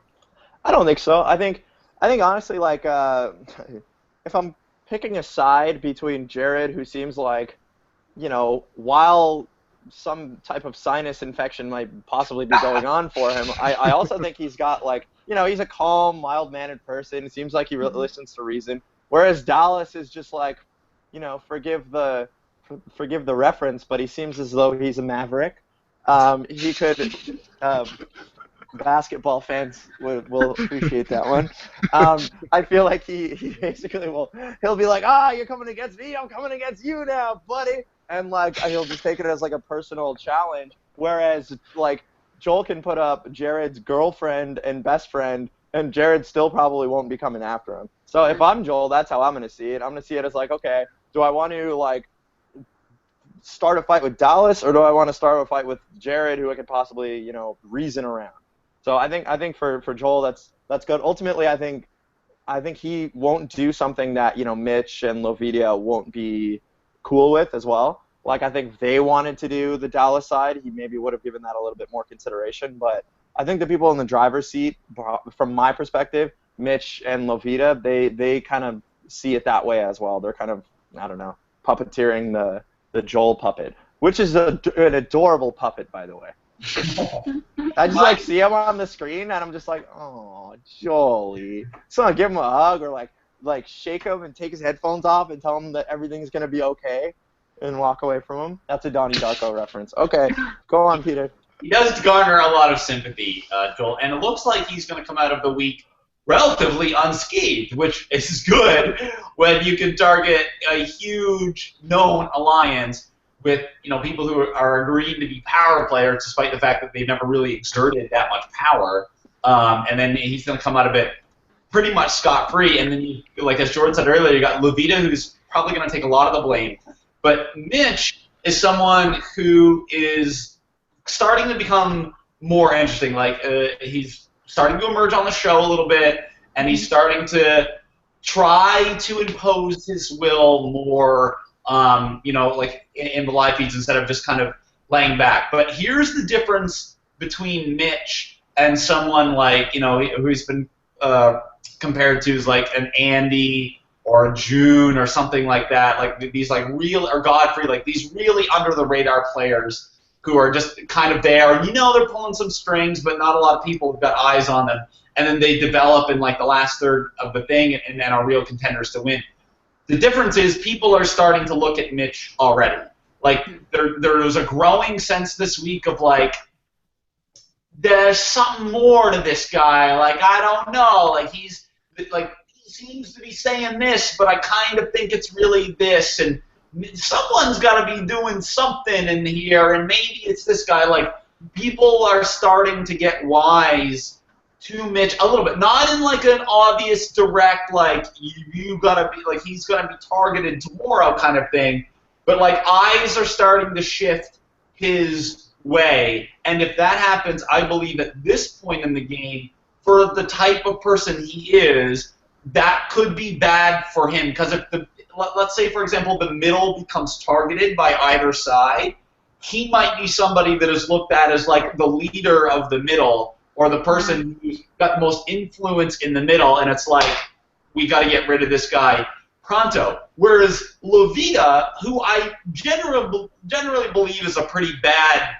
I don't think so. I think honestly, like, if I'm picking a side between Jared, who seems like, you know, while some type of sinus infection might possibly be going on for him, I also think he's got, like, you know, he's a calm, mild-mannered person. It seems like he listens to reason. Whereas Dallas is just like, you know, forgive the reference, but he seems as though he's a maverick. He could, basketball fans will appreciate that one. I feel like he basically he'll be like, you're coming against me, I'm coming against you now, buddy. And like he'll just take it as like a personal challenge. Whereas like Joel can put up Jared's girlfriend and best friend, and Jared still probably won't be coming after him. So if I'm Joel, that's how I'm going to see it. I'm going to see it as like, okay, do I want to like start a fight with Dallas, or do I want to start a fight with Jared, who I could possibly, you know, reason around? So I think for Joel that's good. Ultimately, I think he won't do something that, you know, Mitch and Lovidia won't be cool with as well. Like, I think they wanted to do the Dallas side. He maybe would have given that a little bit more consideration. But I think the people in the driver's seat, from my perspective, Mitch and Lovita, they kind of see it that way as well. They're kind of, I don't know, puppeteering the Joel puppet, which is an adorable puppet, by the way. I just like see him on the screen, and I'm just like, oh, Jolie. So I give him a hug, or like shake him and take his headphones off and tell him that everything's gonna be okay, and walk away from him. That's a Donnie Darko reference. Okay, go on, Peter. He does garner a lot of sympathy, Joel, and it looks like he's going to come out of the week relatively unscathed, which is good when you can target a huge known alliance with, you know, people who are agreeing to be power players, despite the fact that they've never really exerted that much power. And then he's going to come out of it pretty much scot-free. And then, you, like as Jordan said earlier, you got Lovita, who's probably going to take a lot of the blame. But Mitch is someone who is starting to become more interesting. Like he's starting to emerge on the show a little bit, and he's starting to try to impose his will more. You know, like in the live feeds instead of just kind of laying back. But here's the difference between Mitch and someone like, you know, who's been compared to as like an Andy or a June or something like that, like these like real, or Godfrey, like these really under the radar players who are just kind of there, and you know they're pulling some strings, but not a lot of people have got eyes on them, and then they develop in like the last third of the thing and are real contenders to win. The difference is people are starting to look at Mitch already. Like there's a growing sense this week of like, there's something more to this guy. Like, I don't know. Like he seems to be saying this, but I kind of think it's really this, and someone's got to be doing something in here, and maybe it's this guy. Like, people are starting to get wise to Mitch a little bit, not in like an obvious direct like you gotta be like he's gonna be targeted tomorrow kind of thing, but like eyes are starting to shift his way, and if that happens, I believe at this point in the game, for the type of person he is, that could be bad for him, because if let's say for example the middle becomes targeted by either side, he might be somebody that is looked at as like the leader of the middle, or the person who's got the most influence in the middle, and it's like, we got to get rid of this guy pronto. Whereas Lovita, who I generally believe is a pretty bad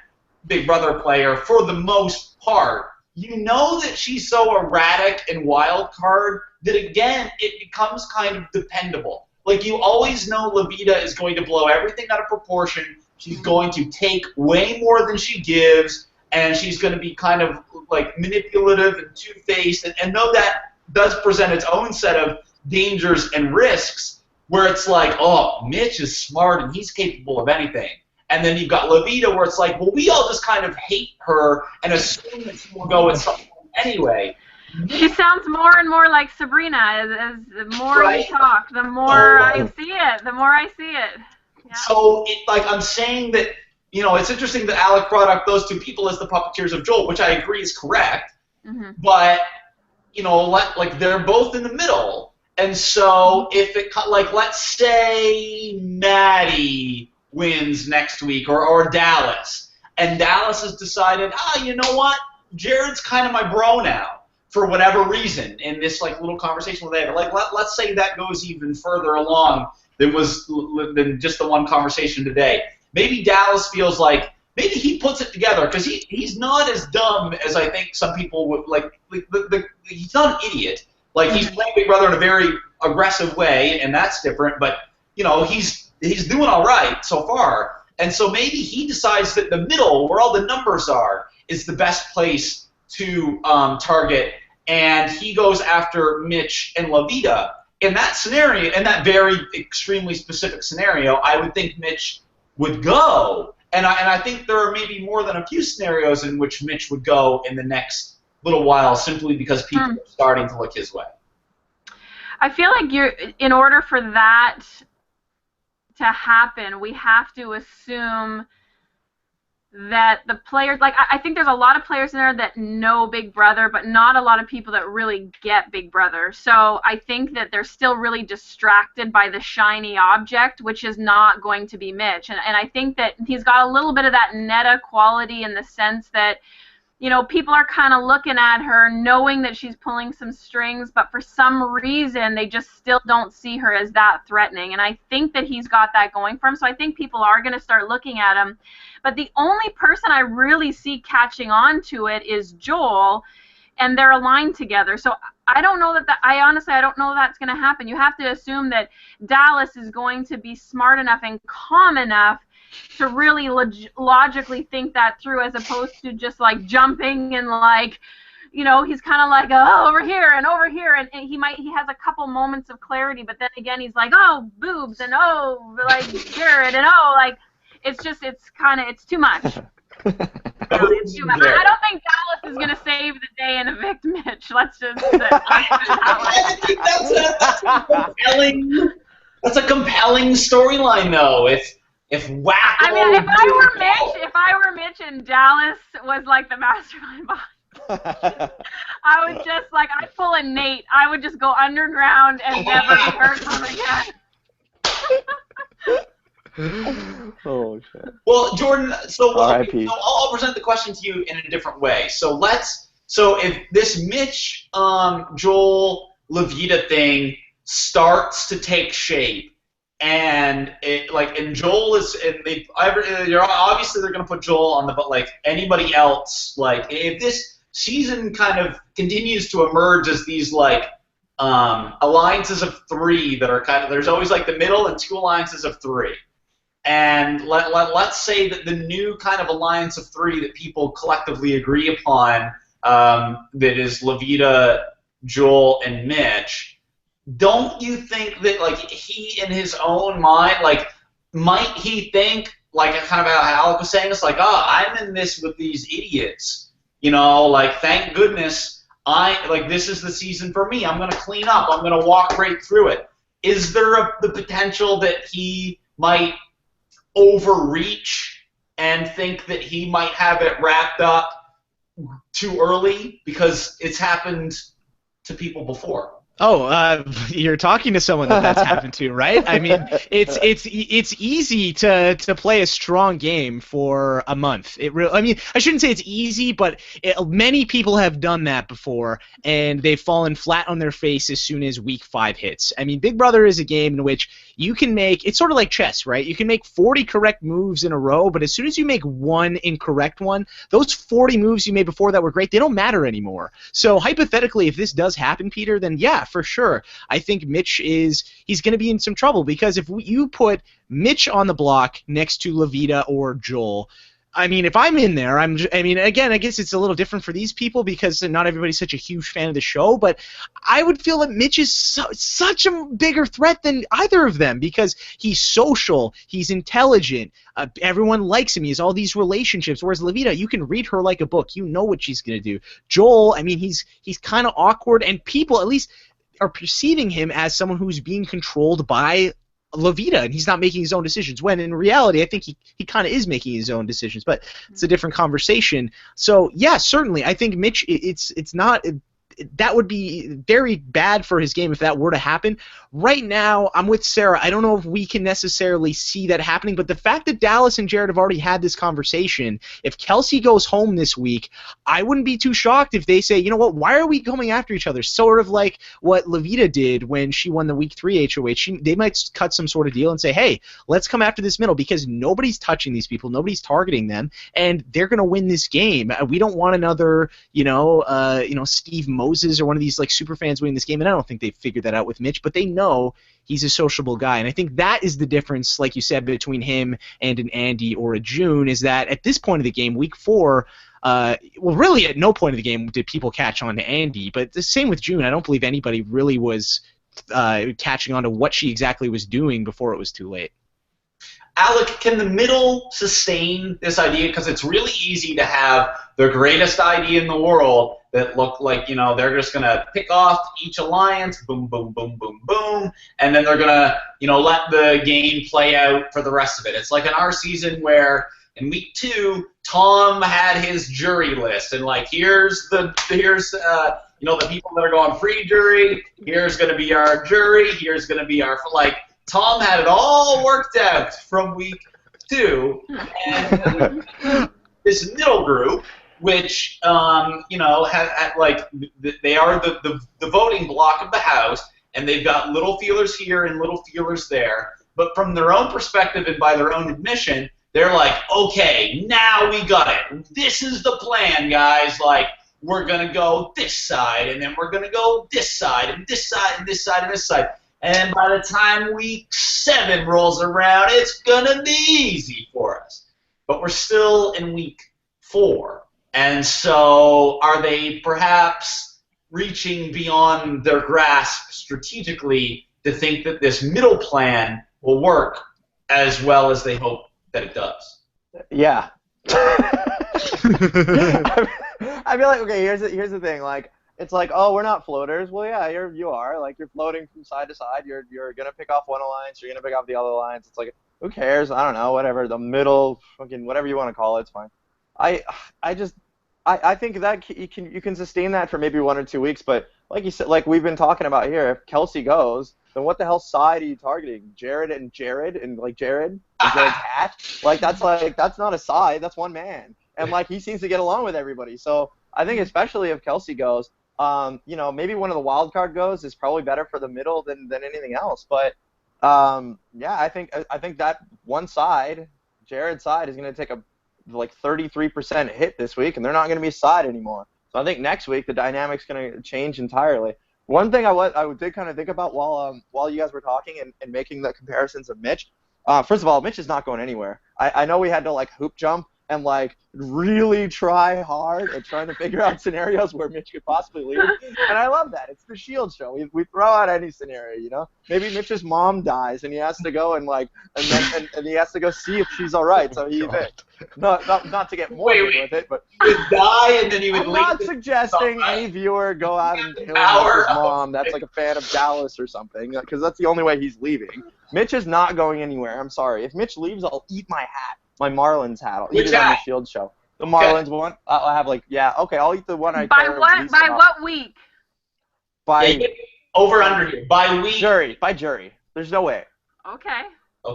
Big Brother player for the most part, you know that she's so erratic and wild card that, again, it becomes kind of dependable. Like, you always know Levita is going to blow everything out of proportion. She's going to take way more than she gives, and she's going to be kind of, like, manipulative and two-faced. And though that does present its own set of dangers and risks, where it's like, oh, Mitch is smart and he's capable of anything. And then you've got Levita, where it's like, well, we all just kind of hate her and assume that she will go at some point anyway. She sounds more and more like Sabrina as the more you talk, the more I see it. The more I see it. Yeah. So, I'm saying that, it's interesting that Alec brought up those two people as the puppeteers of Joel, which I agree is correct. Mm-hmm. But, they're both in the middle. And so, if it, let's say Maddie wins next week, or Dallas, and Dallas has decided, you know what, Jared's kind of my bro now, for whatever reason, in this little conversation with Ava. Let's say that goes even further along than just the one conversation today. Maybe Dallas feels like maybe he puts it together, because he's not as dumb as I think some people would he's not an idiot. He's playing Big Brother in a very aggressive way, and that's different, but he's doing all right so far. And so maybe he decides that the middle, where all the numbers are, is the best place to target, and he goes after Mitch and Levita. In that scenario, in that very extremely specific scenario, I would think Mitch would go. And I think there are maybe more than a few scenarios in which Mitch would go in the next little while, simply because people are starting to look his way. I feel like in order for that to happen, we have to assume that the players, I think there's a lot of players in there that know Big Brother, but not a lot of people that really get Big Brother. So I think that they're still really distracted by the shiny object, which is not going to be Mitch. And I think that he's got a little bit of that Netta quality, in the sense that, people are kind of looking at her, knowing that she's pulling some strings, but for some reason they just still don't see her as that threatening. And I think that he's got that going for him. So I think people are going to start looking at him. But the only person I really see catching on to it is Joel, and they're aligned together. So I don't know I don't know that's going to happen. You have to assume that Dallas is going to be smart enough and calm enough to really logically think that through, as opposed to just jumping and he's kind of like, oh, over here, and he has a couple moments of clarity, but then again he's like, oh, boobs, and oh, Jared, and oh, it's too much. It's too much. I don't think Dallas is going to save the day and evict Mitch. Let's just I think that's a compelling storyline, though. If Wacko... I mean, if I were Mitch and Dallas was the mastermind behind, I would just I'd pull a Nate. I would just go underground and never be heard from again. Oh shit. Well, Jordan, so I'll present the question to you in a different way. So if this Mitch, Joel, Levita thing starts to take shape, and Joel is, obviously they're gonna put Joel on but anybody else, if this season kind of continues to emerge as these alliances of three that are there's always the middle and two alliances of three. And let's say that the new kind of alliance of three that people collectively agree upon, that is Levita, Joel, and Mitch, don't you think that he in his own mind, might he think, kind of how Alec was saying, it's I'm in this with these idiots, thank goodness this is the season for me. I'm going to clean up. I'm going to walk right through it. Is there the potential that he might overreach and think that he might have it wrapped up too early, because it's happened to people before? Oh, you're talking to someone that's happened to, right? I mean, it's easy to play a strong game for a month. I shouldn't say it's easy, but many people have done that before, and they've fallen flat on their face as soon as week 5 hits. I mean, Big Brother is a game in which you can make, it's sort of like chess, right? You can make 40 correct moves in a row, but as soon as you make one incorrect one, those 40 moves you made before that were great, they don't matter anymore. So hypothetically, if this does happen, Peter, then yeah, for sure, I think Mitch he's going to be in some trouble, because if you put Mitch on the block next to Levita or Joel, I mean, if I'm in there, again, I guess it's a little different for these people because not everybody's such a huge fan of the show, but I would feel that Mitch is such a bigger threat than either of them because he's social, he's intelligent, everyone likes him, he has all these relationships, whereas Levita, you can read her like a book, you know what she's going to do. Joel, I mean, he's kind of awkward, and people at least are perceiving him as someone who's being controlled by Levita, and he's not making his own decisions, when in reality I think he kind of is making his own decisions, but it's a different conversation. So yeah, certainly I think Mitch, it's not, that would be very bad for his game if that were to happen. Right now, I'm with Sarah. I don't know if we can necessarily see that happening, but the fact that Dallas and Jared have already had this conversation, if Kelsey goes home this week, I wouldn't be too shocked if they say, you know what, why are we going after each other? Sort of like what Levita did when she won the Week 3 HOH. They might cut some sort of deal and say, hey, let's come after this middle because nobody's touching these people, nobody's targeting them, and they're going to win this game. We don't want another, Steve Moses or one of these like super fans winning this game, and I don't think they've figured that out with Mitch, but they know he's a sociable guy, and I think that is the difference, like you said, between him and an Andy or a June, is that at this point of the game, Week 4, well, really at no point of the game did people catch on to Andy, but the same with June. I don't believe anybody really was catching on to what she exactly was doing before it was too late. Alec, can the middle sustain this idea? Because it's really easy to have the greatest idea in the world that look like, they're just going to pick off each alliance, boom, boom, boom, boom, boom, and then they're going to, let the game play out for the rest of it. It's like in our season where in Week 2, Tom had his jury list, and here's the people that are going free jury, here's going to be our jury, here's going to be our, Tom had it all worked out from Week 2, and this middle group, which they are the voting block of the House, and they've got little feelers here and little feelers there. But from their own perspective and by their own admission, they're like, okay, now we got it. This is the plan, guys. We're gonna go this side, and then we're gonna go this side, and this side, and this side, and this side. And by the time Week 7 rolls around, it's going to be easy for us. But we're still in Week 4. And so are they perhaps reaching beyond their grasp strategically to think that this middle plan will work as well as they hope that it does? Yeah. I feel like, okay, here's the thing. It's like, oh, we're not floaters. Well, yeah, you are. You're floating from side to side. You're gonna pick off one alliance. You're gonna pick off the other alliance. It's like, who cares? I don't know. Whatever. The middle, fucking whatever you want to call it, it's fine. I think that you can sustain that for maybe 1 or 2 weeks. But like you said, like we've been talking about here, if Kelsey goes, then what the hell side are you targeting? Jared and Jared and Jared's hat? That's not a side. That's one man. And he seems to get along with everybody. So I think especially if Kelsey goes. Maybe one of the wild card goes is probably better for the middle than anything else. But yeah, I think that one side, Jared's side, is going to take a 33% hit this week, and they're not going to be a side anymore. So I think next week the dynamic's going to change entirely. One thing I did kind of think about while you guys were talking and making the comparisons of Mitch. First of all, Mitch is not going anywhere. I know we had to hoop jump and really try hard at trying to figure out scenarios where Mitch could possibly leave. And I love that. It's the Sheyld show. We throw out any scenario, Maybe Mitch's mom dies and he has to go and he has to go see if she's all right. So he not to get morbid with it, but he would die and then he would leave. I'm not suggesting any viewer go out and kill Mitch's mom. That's a fan of Dallas or something, because that's the only way he's leaving. Mitch is not going anywhere. I'm sorry. If Mitch leaves, I'll eat my hat. My Marlins hat. I'll eat it on the Sheyld show. The Marlins one. I'll have I'll eat the one I By what? By what week? By over under here. By week. Jury. By jury. There's no way. Okay.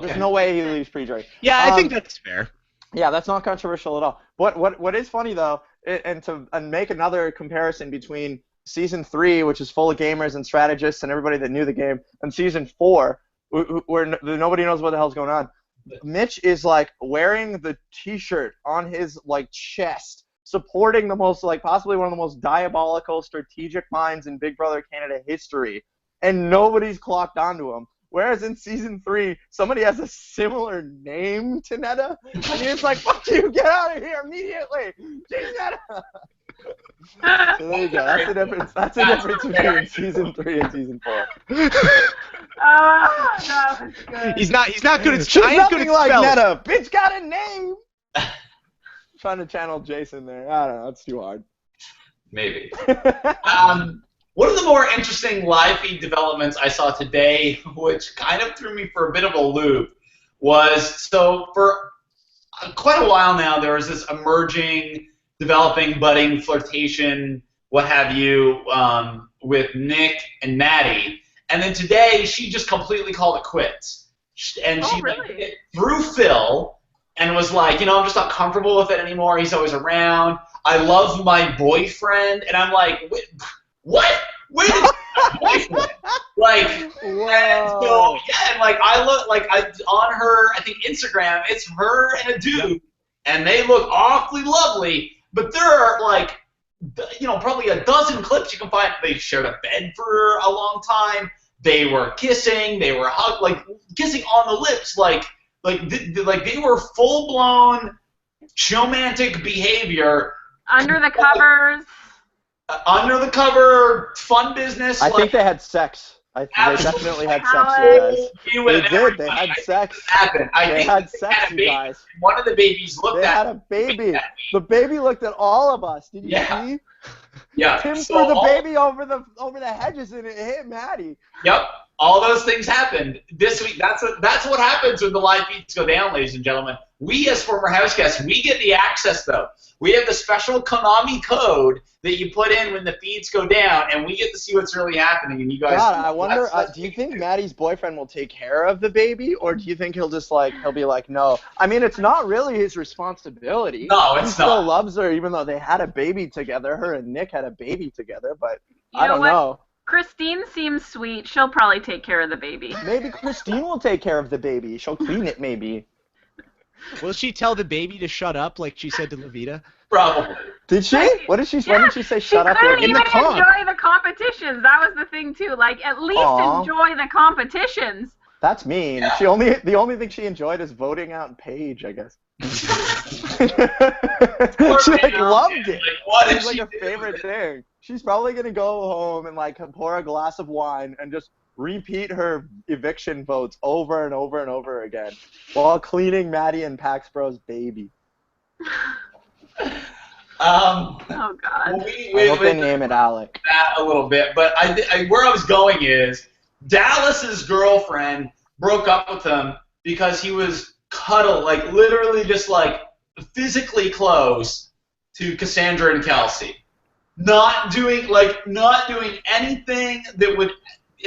There's no way he leaves pre-jury. Yeah, I think that's fair. Yeah, that's not controversial at all. What is funny though, and make another comparison between season 3, which is full of gamers and strategists and everybody that knew the game, and season 4. where nobody knows what the hell's going on. Mitch is like wearing the T-shirt on his like chest, supporting the most like possibly one of the most diabolical strategic minds in Big Brother Canada history, and nobody's clocked onto him. Whereas in season 3, somebody has a similar name to Netta, and he's like, "Fuck you, get out of here immediately, James Netta." So there you go. That's the difference. That's the difference between season 3 and season 4. Oh, that was good. He's not good at She's I ain't nothing good at like spelling. Netta. Bitch got a name. Trying to channel Jason there. I don't know. It's too hard. Maybe. One of the more interesting live feed developments I saw today, which kind of threw me for a bit of a loop, was so for quite a while now there was this emerging, developing, budding flirtation, what have you, with Nick and Maddie. And then today she just completely called it quits. And she really? threw Phil and was like, I'm just not comfortable with it anymore. He's always around. I love my boyfriend. And I'm like, what? Where did my boyfriend? Like, and so, yeah, and like I look, like on her, I think Instagram, it's her and a dude, and they look awfully lovely. But there are like, probably a dozen clips you can find. They shared a bed for a long time. They were kissing. They were kissing on the lips, like they were full blown romantic behavior. Under the covers. Under the cover, fun business. I think they had sex. They definitely had sex, you guys. They did. They had sex. They had sex, you guys. One of the babies looked at. They had a baby. The baby looked at all of us. Did you see? Yeah. Tim threw the baby over the hedges and it hit Maddie. Yep. All those things happened this week. That's what happens when the live feeds go down, ladies and gentlemen. We, as former house guests, we get the access, though. We have the special Konami code that you put in when the feeds go down, and we get to see what's really happening. And you guys, God, I wonder. Do you think Maddie's boyfriend will take care of the baby, or do you think he'll be like, no? I mean, it's not really his responsibility. No, it's not. He still loves her, even though they had a baby together. Her and Nick had a baby together, but I don't know. Christine seems sweet. She'll probably take care of the baby. Maybe Christine will take care of the baby. She'll clean it, maybe. Will she tell the baby to shut up like she said to Levita? Probably. Did she? When did she say shut up? She couldn't even the comp. enjoy the competitions. That was the thing, too. Like, at least enjoy the competitions. That's mean. Yeah. The only thing she enjoyed is voting out Paige, I guess. She loved it. It was like a favorite thing. She's probably gonna go home and like pour a glass of wine and just repeat her eviction votes over and over and over again while cleaning Maddie and Pax Bro's baby. Oh God. Well, I hope they name it Alec. That a little bit, but where I was going is Dallas's girlfriend broke up with him because he was literally just like physically close to Cassandra and Kelsey, not doing anything that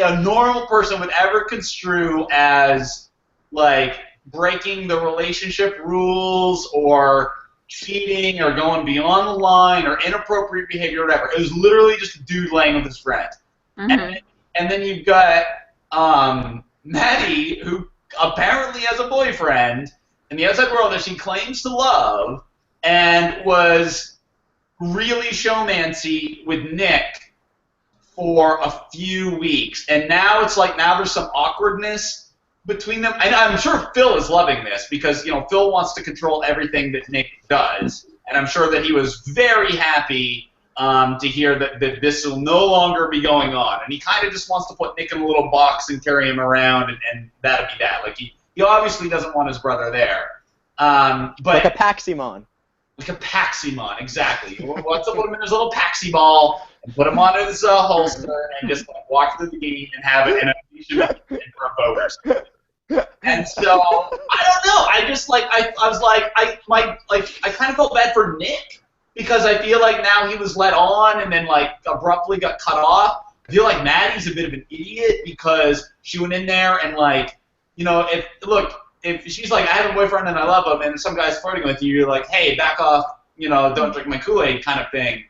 a normal person would ever construe as like breaking the relationship rules or cheating or going beyond the line or inappropriate behavior or whatever. It was literally just a dude laying with his friend. Mm-hmm. And then you've got Maddie, who apparently has a boyfriend in the outside world that she claims to love and was really showmancy with Nick for a few weeks. And now it's like now there's some awkwardness between them. And I'm sure Phil is loving this because, Phil wants to control everything that Nick does. And I'm sure that he was very happy to hear that this will no longer be going on. And he kind of just wants to put Nick in a little box and carry him around, and that'll be that. Like, he obviously doesn't want his brother there. But like a Paximon. Like a Paximon, exactly. He wants to put him in his little Paxi ball and put him on his holster and just walk through the game and have it in a for a vote or something. And so I don't know. I just I kind of felt bad for Nick because I feel like now he was led on and then like abruptly got cut off. I feel like Maddie's a bit of an idiot because she went in there and like, if she's like, I have a boyfriend and I love him, and some guy's flirting with you, you're like, hey, back off, don't drink my Kool-Aid kind of thing.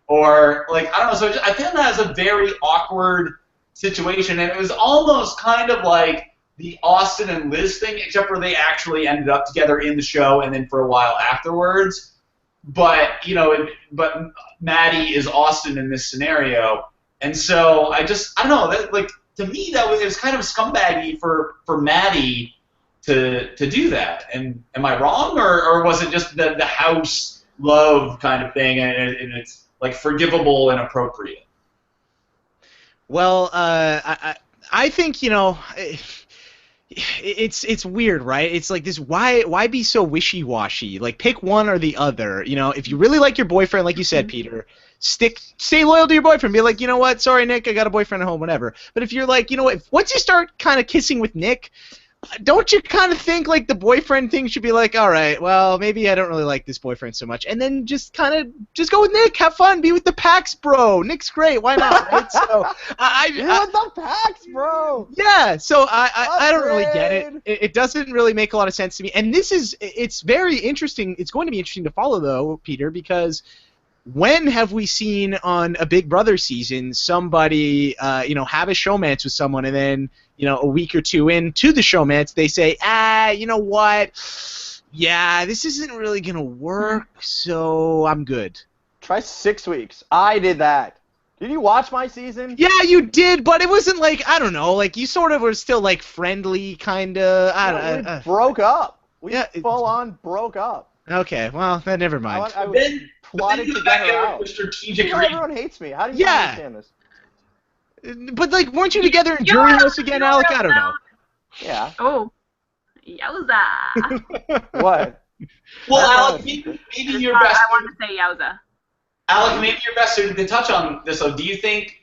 Or, like, I don't know, so I found that as a very awkward situation, and it was almost kind of like the Austin and Liz thing, except for they actually ended up together in the show and then for a while afterwards. But but Maddie is Austin in this scenario, and so I don't know. That, like, to me, it was kind of scumbaggy for Maddie to do that. And am I wrong, or was it just the house love kind of thing, and it's like forgivable and appropriate? Well, I think it's weird, right? It's like this. Why be so wishy-washy? Like, pick one or the other. If you really like your boyfriend, like you said, Peter, stay loyal to your boyfriend. Be like, you know what? Sorry, Nick, I got a boyfriend at home, whatever. But if you're like, once you start kind of kissing with Nick, don't you kind of think like the boyfriend thing should be like, all right, well, maybe I don't really like this boyfriend so much, and then just go with Nick, have fun, be with the Pax bro. Nick's great, why not? Right? So Be with the Pax bro. Yeah, so I don't really get it. It doesn't really make a lot of sense to me, and it's very interesting. It's going to be interesting to follow though, Peter, because when have we seen on a Big Brother season somebody have a showmance with someone, and then a week or two into the showmance they say, you know what, yeah, this isn't really gonna work, so I'm good. Try 6 weeks. I did that. Did you watch my season? Yeah, you did, but it wasn't like, I don't know, like you sort of were still like friendly, kinda. We broke up. We Yeah, full on broke up. Okay, well, then never mind. I Then plotted you to go get back her there out. with strategic Why reason. everyone hates me? How do you Yeah. understand this? But like, weren't you together in jury house again, Alec? I don't know. Yeah. Oh, yowza. What? Well, That's Alec, not- maybe you're best. I wanted to say yowza. Alec, maybe you're best suited to touch on this. So, do you think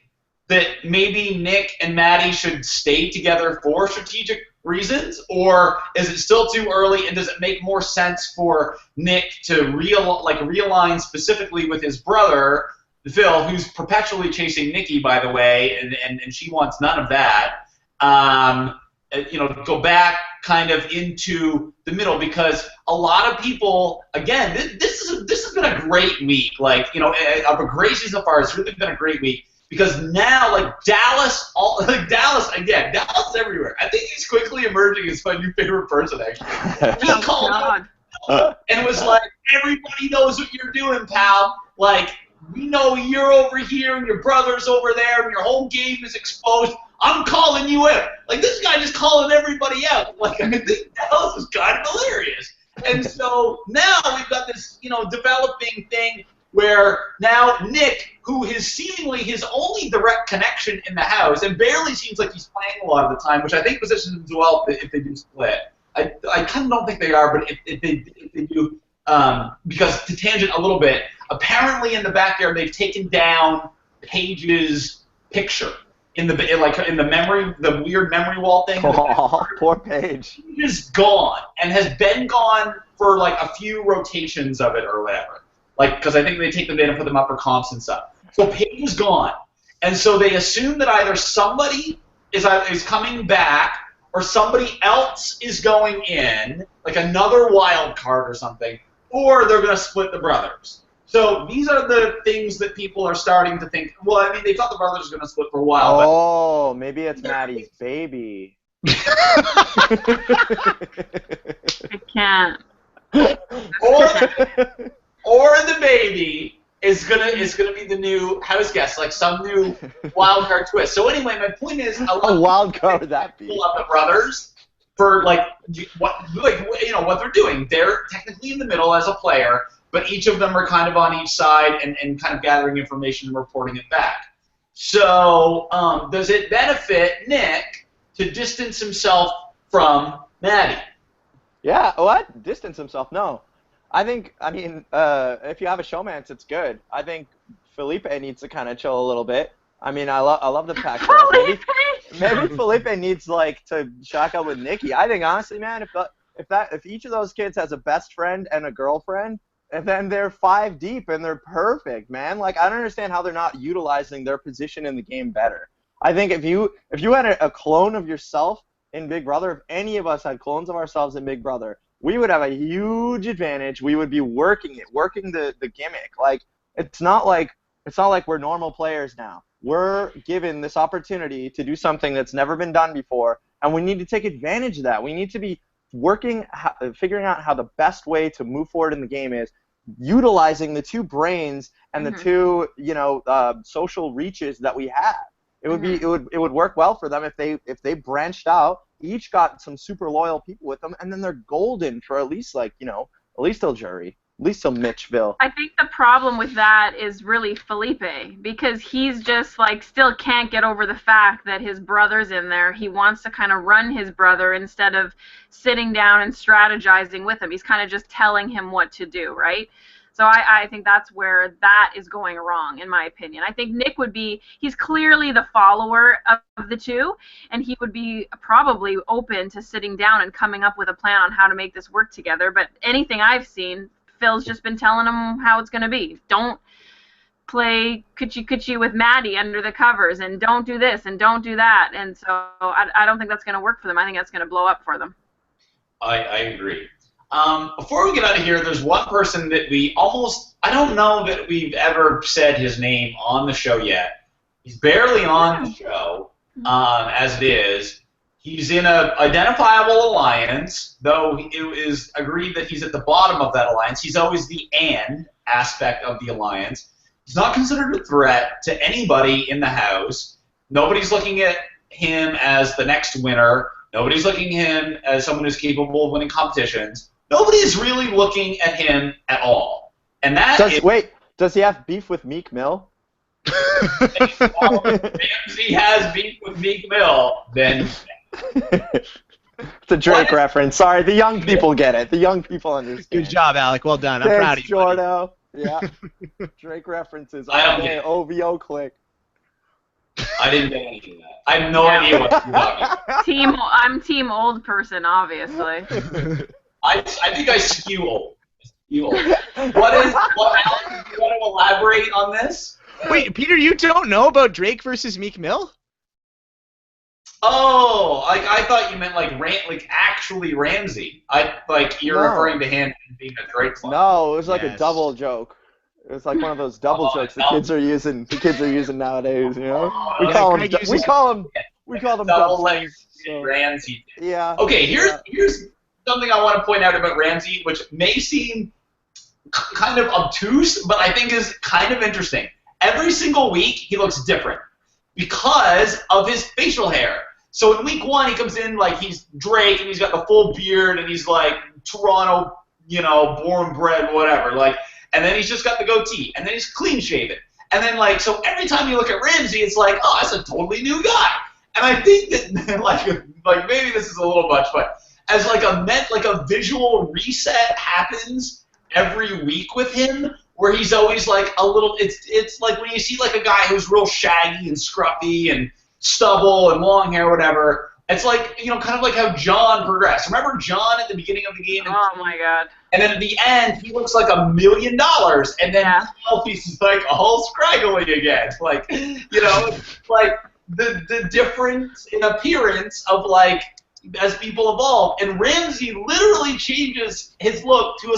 that maybe Nick and Maddie should stay together for strategic reasons, or is it still too early? And does it make more sense for Nick to realign specifically with his brother, Phil, who's perpetually chasing Nikki, by the way, and she wants none of that? Go back kind of into the middle, because a lot of people, again, this has been a great week. Like, of a great season so far, it's really been a great week. Because now, like, Dallas is everywhere. I think he's quickly emerging as my new favorite person, actually. He called him and was like, everybody knows what you're doing, pal. Like, we know you're over here and your brother's over there and your whole game is exposed. I'm calling you out. Like, this guy just calling everybody out. Like, I think Dallas is kind of hilarious. And so now we've got this, developing thing where now Nick, who is seemingly his only direct connection in the house, and barely seems like he's playing a lot of the time, which I think positions him well if they do split. I kind of don't think they are, but if they do, because to tangent a little bit, apparently in the backyard they've taken down Paige's picture in the weird memory wall thing. Oh, poor Paige. Paige is gone and has been gone for like a few rotations of it or whatever. Like, because I think they take them in and put them up for comps and stuff. So Paige is gone. And so they assume that either somebody is coming back or somebody else is going in, like another wild card or something, or they're going to split the brothers. So these are the things that people are starting to think. Well, I mean, they thought the brothers were going to split for a while. Oh, maybe it's Maddie's baby. I can't. Or the baby is gonna be the new house guest, like some new wild card twist. So anyway, my point is, A wild card would that be? people love the brothers for what they're doing. They're technically in the middle as a player, but each of them are kind of on each side and kind of gathering information and reporting it back. So does it benefit Nick to distance himself from Maddie? Yeah, what? Distance himself? No. I mean, if you have a showmance, it's good. I think Felipe needs to kind of chill a little bit. I mean, I love the pack. Maybe Felipe needs to shack up with Nikki. I think honestly, man, if each of those kids has a best friend and a girlfriend, and then they're 5 deep and they're perfect, man. Like, I don't understand how they're not utilizing their position in the game better. I think if you had a clone of yourself in Big Brother, if any of us had clones of ourselves in Big Brother, we would have a huge advantage. We would be working the gimmick. Like, it's not like we're normal players now. We're given this opportunity to do something that's never been done before, and we need to take advantage of that. We need to be figuring out how the best way to move forward in the game is utilizing the two brains and the two, social reaches that we have. It would it would work well for them if they branched out, each got some super loyal people with them, and then they're golden for at least at least till Jury, at least till Mitchville. I think the problem with that is really Felipe, because he's just still can't get over the fact that his brother's in there. He wants to kind of run his brother instead of sitting down and strategizing with him. He's kind of just telling him what to do, right? So I think that's where that is going wrong, in my opinion. I think Nick he's clearly the follower of the two, and he would be probably open to sitting down and coming up with a plan on how to make this work together. But anything I've seen, Phil's just been telling him how it's going to be. Don't play coochie-coochie with Maddie under the covers, and don't do this, and don't do that. And so I don't think that's going to work for them. I think that's going to blow up for them. I agree. Before we get out of here, there's one person that I don't know that we've ever said his name on the show yet. He's barely on the show, as it is. He's in an identifiable alliance, though it is agreed that he's at the bottom of that alliance. He's always the "and" aspect of the alliance. He's not considered a threat to anybody in the house. Nobody's looking at him as the next winner. Nobody's looking at him as someone who's capable of winning competitions. Nobody's really looking at him at all. And does he have beef with Meek Mill? If Ramsey has beef with Meek Mill, then... It's a Drake reference. Sorry, the young people get it. The young people understand. Good job, Alec. Well done. I'm proud of you. Jordo. Yeah. Drake references. OVO click. I didn't get any of that. I have no idea what you're talking about. I'm team old person, obviously. I think I skew old. Alex, do you want to elaborate on this? Wait, Peter, you don't know about Drake versus Meek Mill? Oh, I thought you meant actually Ramsey. You're referring to him being a Drake fan. No, it was a double joke. It was one of those double jokes the kids are using. The kids are using nowadays. We call them double legs. Ramsey. Yeah. Okay, here's something I want to point out about Ramsey, which may seem kind of obtuse, but I think is kind of interesting. Every single week, he looks different because of his facial hair. So in week 1, he comes in he's Drake, and he's got the full beard, and he's Toronto, born bred, whatever. And then he's just got the goatee, and then he's clean shaven. And then so every time you look at Ramsey, it's oh, that's a totally new guy. And I think that maybe this is a little much, but as a visual reset happens every week with him, where he's always a little. It's like when you see a guy who's real shaggy and scruffy and stubble and long hair, whatever. It's kind of like how John progressed. Remember John at the beginning of the game? Oh my God! And then at the end, he looks like $1 million, and then he's all scraggly again. The difference in appearance of as people evolve, and Ramsey literally changes his look to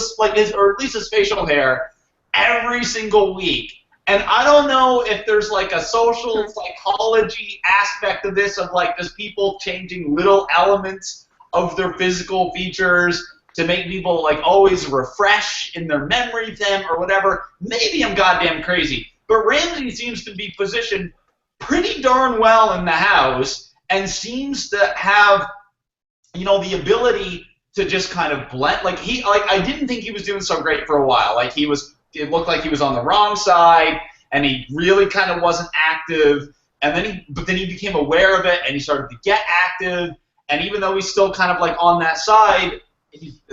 or at least his facial hair every single week. And I don't know if there's a social psychology aspect of this, of just people changing little elements of their physical features to make people always refresh in their memory of them or whatever. Maybe I'm goddamn crazy, but Ramsey seems to be positioned pretty darn well in the house and seems to have the ability to just kind of blend. I didn't think he was doing so great for a while. It looked like he was on the wrong side, and he really kind of wasn't active. And then he became aware of it, and he started to get active. And even though he's still kind of on that side,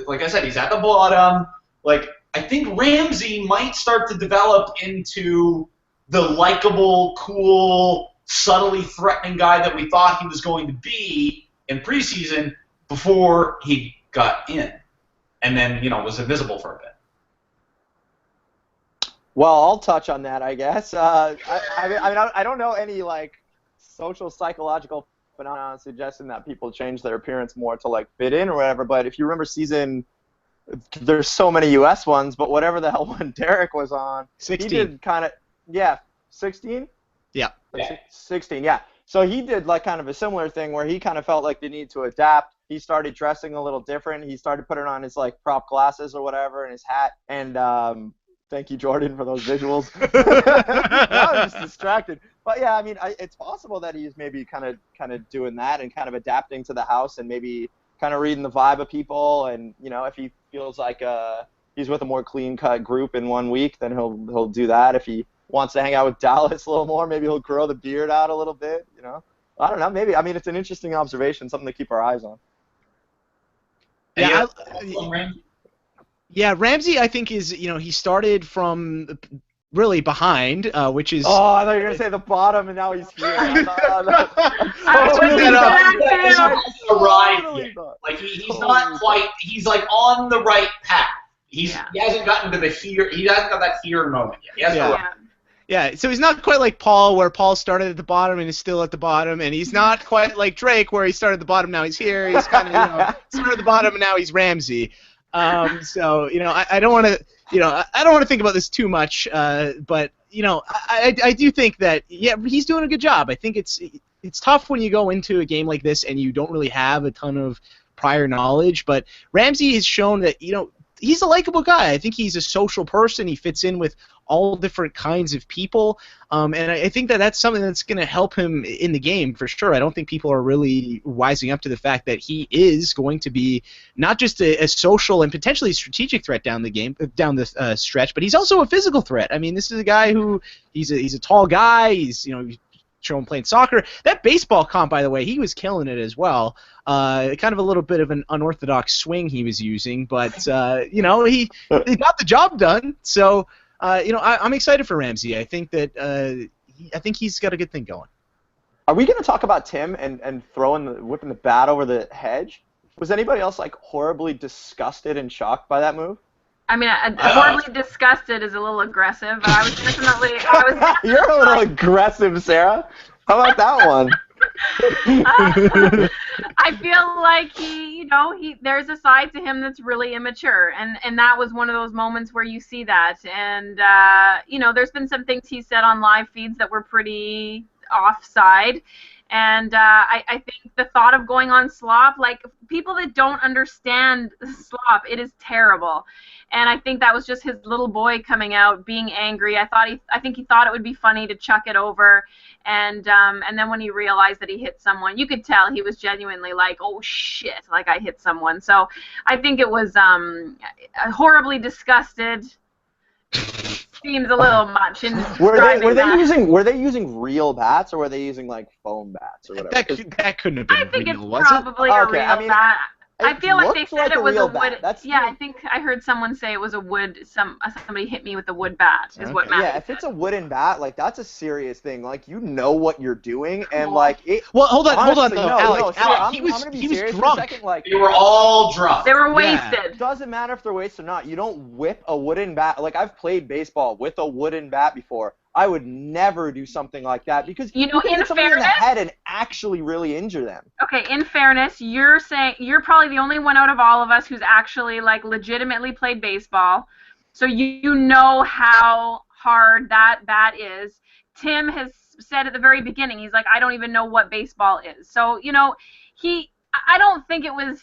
like I said, he's at the bottom. I think Ramsey might start to develop into the likable, cool, subtly threatening guy that we thought he was going to be in preseason before he got in, and then was invisible for a bit. Well, I'll touch on that, I guess. I don't know any social psychological phenomenon suggesting that people change their appearance more to fit in or whatever. But if you remember there's so many U.S. ones, but whatever the hell one Derek was on, 16. He did 16. Yeah. 16, yeah. So he did like kind of a similar thing where he kind of felt like the need to adapt. He started dressing a little different. He started putting on his like prop glasses or whatever and his hat. And thank you, Jordan, for those visuals. Now I'm just distracted. But yeah, I mean, it's possible that he's maybe kind of doing that and kind of adapting to the house and maybe kind of reading the vibe of people. And you know, if he feels like he's with a more clean-cut group in 1 week, then he'll do that. If he wants to hang out with Dallas a little more, maybe he'll grow the beard out a little bit, you know? I don't know, maybe. I mean, it's an interesting observation, something to keep our eyes on. Yeah, Ramsey, I think, is, you know, he started from really behind, which is... Oh, I thought you were going to say the bottom, and now he's here. Like, he's not quite... He's, like, on the right path. He hasn't gotten to the here... He hasn't got that here moment yet. Yeah, so he's not quite like Paul, where Paul started at the bottom and is still at the bottom, and he's not quite like Drake, where he started at the bottom, now he's here. He's kind of, you know, started at the bottom and now he's Ramsey. So, you know, I don't want to, you know, I don't want to think about this too much, but, you know, I do think that, yeah, he's doing a good job. I think it's tough when you go into a game like this and you don't really have a ton of prior knowledge, but Ramsey has shown that, you know, he's a likable guy. I think he's a social person. He fits in with all different kinds of people, and I think that that's something that's going to help him in the game for sure. I don't think people are really wising up to the fact that he is going to be not just a social and potentially strategic threat down the stretch, but he's also a physical threat. I mean, this is a guy who he's a tall guy. He's, you know, show him playing soccer. That baseball comp, by the way, he was killing it as well. Kind of a little bit of an unorthodox swing he was using, but you know, he got the job done. So you know, I'm excited for Ramsey. I think that I think he's got a good thing going. Are we going to talk about Tim and whipping the bat over the hedge? Was anybody else like horribly disgusted and shocked by that move? I mean, horribly disgusted is a little aggressive, but I was definitely... You're a little aggressive, Sarah. How about that one? I feel like there's a side to him that's really immature, and that was one of those moments where you see that. And, you know, there's been some things he said on live feeds that were pretty offside. And I think the thought of going on slop, like, people that don't understand slop, it is terrible. And I think that was just his little boy coming out, being angry. I think he thought it would be funny to chuck it over. And then when he realized that he hit someone, you could tell he was genuinely like, oh, shit, like I hit someone. So I think it was horribly disgusted. Seems a little much. Were they using real bats, or were they using like foam bats or whatever? That couldn't have been real, I think it's was it? probably a real bat. I feel like they said it was a wood. I think I heard someone say it was a wood. Somebody hit me with a wood bat. Is what Matt. Yeah, if it's a wooden bat, like that's a serious thing. Like you know what you're doing, and like it. Well, hold on, Alex, he was drunk. Second, like, they were all drunk. They were wasted. Yeah. It doesn't matter if they're wasted or not. You don't whip a wooden bat. Like I've played baseball with a wooden bat before. I would never do something like that because you can hit somebody in the head and actually really injure them. Okay, in fairness, you're saying you're probably the only one out of all of us who's actually like legitimately played baseball, so you know how hard that bat is. Tim has said at the very beginning, he's like, I don't even know what baseball is. So you know, I don't think it was.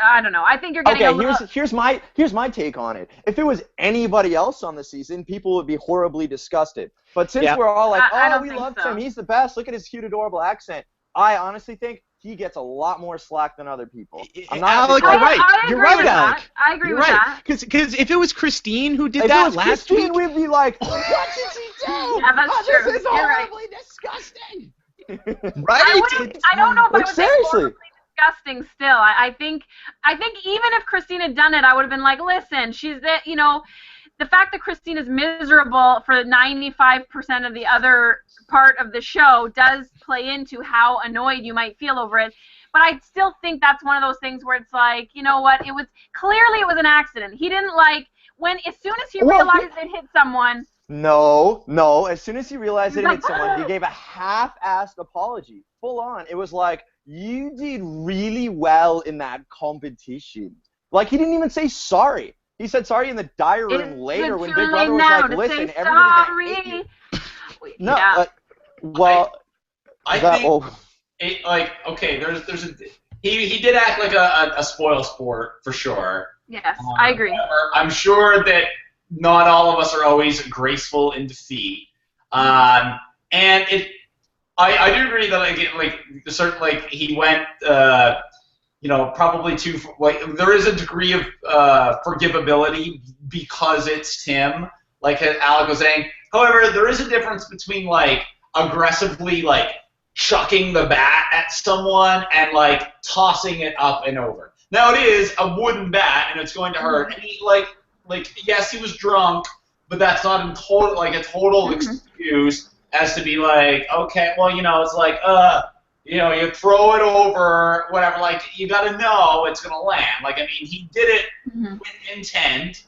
I don't know. I think you're getting here's my take on it. If it was anybody else on the season, people would be horribly disgusted. But since we're all like, we love Tim, he's the best. Look at his cute, adorable accent. I honestly think he gets a lot more slack than other people. Alec, you're right. You're right, Alec. I agree with that. Because if it was Christine who did that last week, we'd be like, what did she do? Yeah, that's true. This is horribly disgusting. Right? I don't know if I would say seriously. Disgusting still. I think even if Christine had done it, I would have been like, listen, she's the fact that Christine is miserable for 95% of the other part of the show does play into how annoyed you might feel over it. But I still think that's one of those things where it's like, you know what, it was an accident. He didn't as soon as he realized it hit someone. No. As soon as he realized it hit someone, he gave a half-assed apology. Full on. It was like, you did really well in that competition. Like, he didn't even say sorry. He said sorry in the diary room later when Big Brother was like, listen, everybody's going to hate you. No, I think okay. There's a he did act like a spoil sport for sure. Yes, I agree. However, I'm sure that not all of us are always graceful in defeat. And I do agree that like he went probably too there is a degree of forgivability because it's Tim, like Alec was saying. However, there is a difference between like aggressively like chucking the bat at someone and like tossing it up and over. Now it is a wooden bat and it's going to hurt. And he like yes, he was drunk, but that's not a total excuse as to be like, okay, well, it's like you throw it over, whatever. Like you got to know it's gonna land. Like I mean, he did it with intent,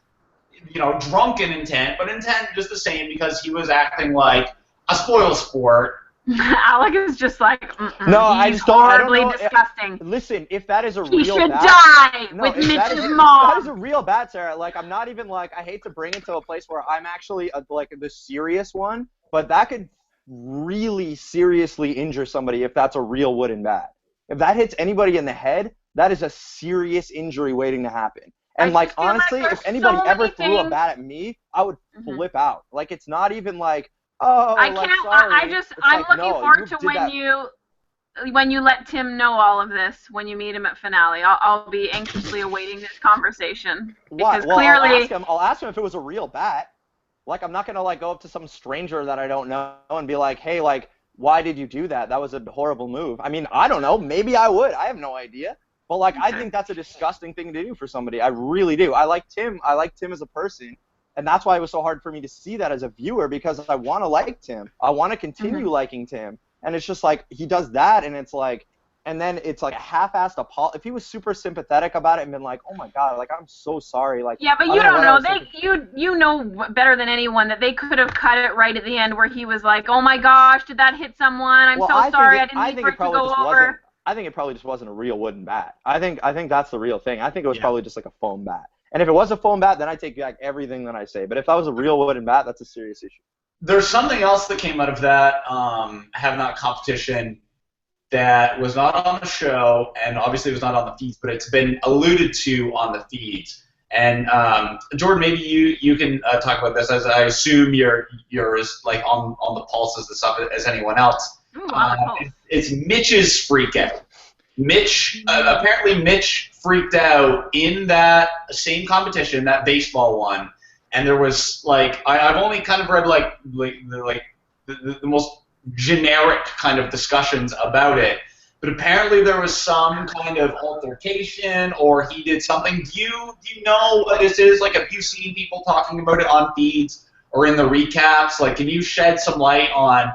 drunken intent, but intent just the same because he was acting like a spoil sport. Alec is just like, no, I just don't. Horribly I don't know. disgusting. Listen, if that is a he real should bat, die no, with if that Mitch's is, mom. If that is a real bat, Sarah. Like I'm not even like I hate to bring it to a place where I'm actually like the serious one, but that could really seriously injure somebody if that's a real wooden bat. If that hits anybody in the head, that is a serious injury waiting to happen. And like honestly, if anybody ever threw a bat at me, I would flip out. Like it's not even like, oh, I like, can't. sorry. I'm looking forward to when you let Tim know all of this when you meet him at finale. I'll be anxiously awaiting this conversation because clearly I'll ask him if it was a real bat. Like I'm not gonna like go up to some stranger that I don't know and be like, hey, like, why did you do that? That was a horrible move. I mean, I don't know. Maybe I would. I have no idea. But like, I think that's a disgusting thing to do for somebody. I really do. I like Tim. I like Tim as a person. And that's why it was so hard for me to see that as a viewer because I want to like Tim. I want to continue liking Tim. And it's just like he does that and it's like, and then it's like a half-assed apology. If he was super sympathetic about it and been like, oh my God, like I'm so sorry. Like yeah, but you don't know. You know better than anyone that they could have cut it right at the end where he was like, oh my gosh, did that hit someone? I'm so sorry. I didn't mean for it to go over. I think it probably just wasn't a real wooden bat. I think that's the real thing. I think it was probably just like a foam bat. And if it was a foam bat, then I take back everything that I say. But if that was a real wooden bat, that's a serious issue. There's something else that came out of that Have Not competition that was not on the show, and obviously was not on the feeds, but it's been alluded to on the feeds. And Jordan, maybe you can talk about this, as I assume you're as like on the pulse as the stuff as anyone else. Ooh, it's Mitch's freak out. Apparently Mitch freaked out in that same competition, that baseball one, and there was like I've only kind of read the most generic kind of discussions about it, but apparently there was some kind of altercation or he did something. Do you know what this is? Like, have you seen people talking about it on feeds or in the recaps? Like, can you shed some light on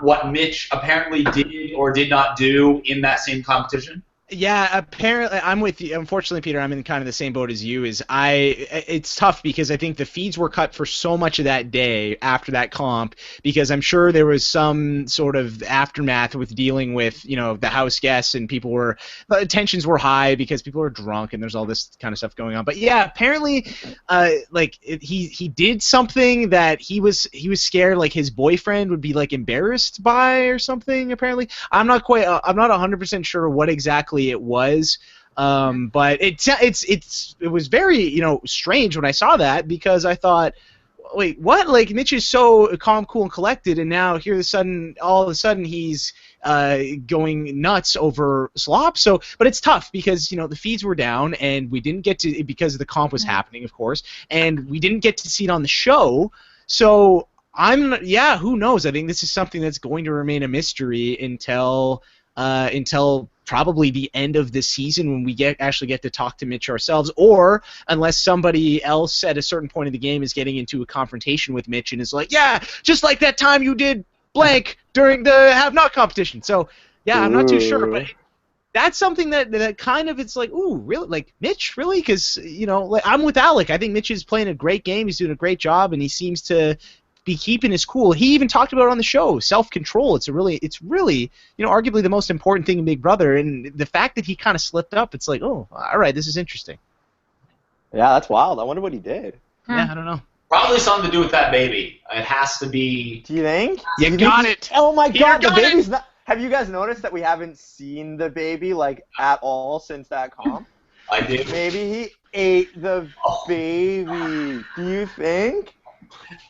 what Mitch apparently did or did not do in that same competition? Yeah, apparently I'm with you. Unfortunately, Peter, I'm in kind of the same boat as you. It's tough because I think the feeds were cut for so much of that day after that comp because I'm sure there was some sort of aftermath with dealing with, the house guests and tensions were high because people were drunk and there's all this kind of stuff going on. But yeah, apparently, he did something that he was scared like his boyfriend would be like embarrassed by or something. Apparently, I'm not 100% sure what exactly it was, but it was very strange when I saw that because I thought, wait, what? Like Mitch is so calm, cool, and collected, and now all of a sudden he's going nuts over slop. So, but it's tough because the feeds were down and we didn't get to because the comp was happening, of course, and we didn't get to see it on the show. So who knows? I think this is something that's going to remain a mystery until probably the end of the season when we actually get to talk to Mitch ourselves, or unless somebody else at a certain point in the game is getting into a confrontation with Mitch and is like, yeah, just like that time you did blank during the Have Not competition. So, yeah, I'm not too sure, but that's something that kind of it's like, ooh, really? Like, Mitch, really? Because, I'm with Alec. I think Mitch is playing a great game. He's doing a great job, and he seems to be keeping his cool. He even talked about it on the show, self-control. It's really, arguably the most important thing in Big Brother, and the fact that he kind of slipped up, it's like, oh, all right, this is interesting. Yeah, that's wild. I wonder what he did. Yeah, I don't know. Probably something to do with that baby. It has to be. Do you think? You got it. Oh my God, the baby's not. Have you guys noticed that we haven't seen the baby like at all since that comp? I did. Maybe he ate the baby. Do you think?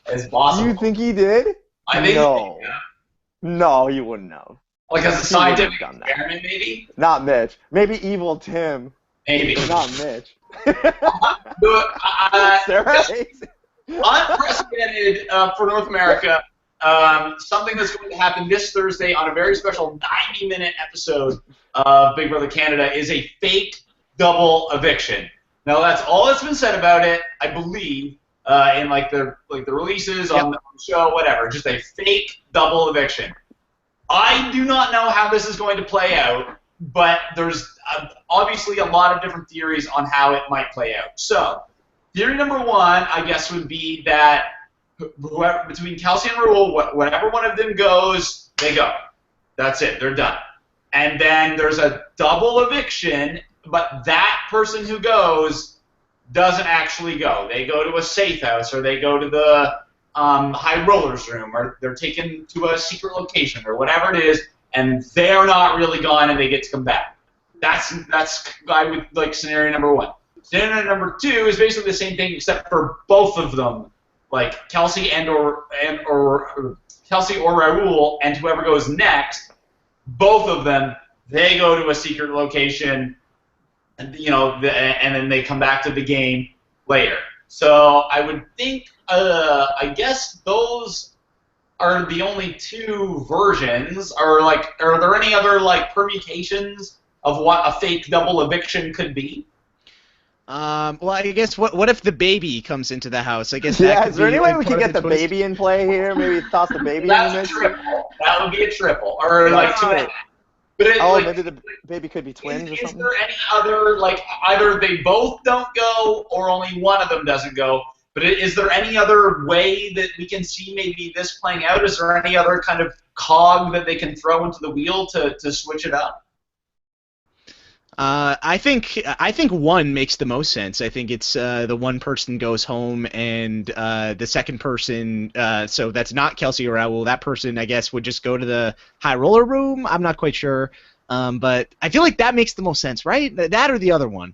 It's Do possible. you think he did? I think No. No, he wouldn't have. like as a He wouldn't scientific have done that. experiment, maybe. Not Mitch. Maybe evil Tim. Maybe. But not Mitch. Sarah hates it. Unprecedented for North America. Something that's going to happen this Thursday on a very special 90-minute episode of Big Brother Canada is a fake double eviction. Now that's all that's been said about it, I believe, in like the releases on the show, whatever. Just a fake double eviction. I do not know how this is going to play out, but there's obviously a lot of different theories on how it might play out. So, theory number one, I guess, would be that whoever, between Kelsey and Raul, whatever one of them goes, they go. That's it. They're done. And then there's a double eviction, but that person who goes doesn't actually go. They go to a safe house, or they go to the high rollers room, or they're taken to a secret location, or whatever it is, and they're not really gone, and they get to come back. That's I would like scenario number one. Scenario number two is basically the same thing, except for both of them, like Kelsey or Kelsey or Raul, and whoever goes next, both of them, they go to a secret location, and and then they come back to the game later. So I would think, I guess those are the only two versions. Are there any other permutations of what a fake double eviction could be? Well, I guess what if the baby comes into the house? I guess that could is there be, any way like, we part could of get the twist. baby in play here? Maybe toss the baby in That's the a mix? triple. That would be a triple, or like two. Right. But Maybe the baby could be twins or is something? there any other, either they both don't go or only one of them doesn't go? But is there any other way that we can see maybe this playing out? Is there any other kind of cog that they can throw into the wheel to switch it up? I think one makes the most sense. I think it's the one person goes home and the second person, so that's not Kelsey or Raul. That person, I guess, would just go to the high roller room. I'm not quite sure, but I feel like that makes the most sense, right? That or the other one.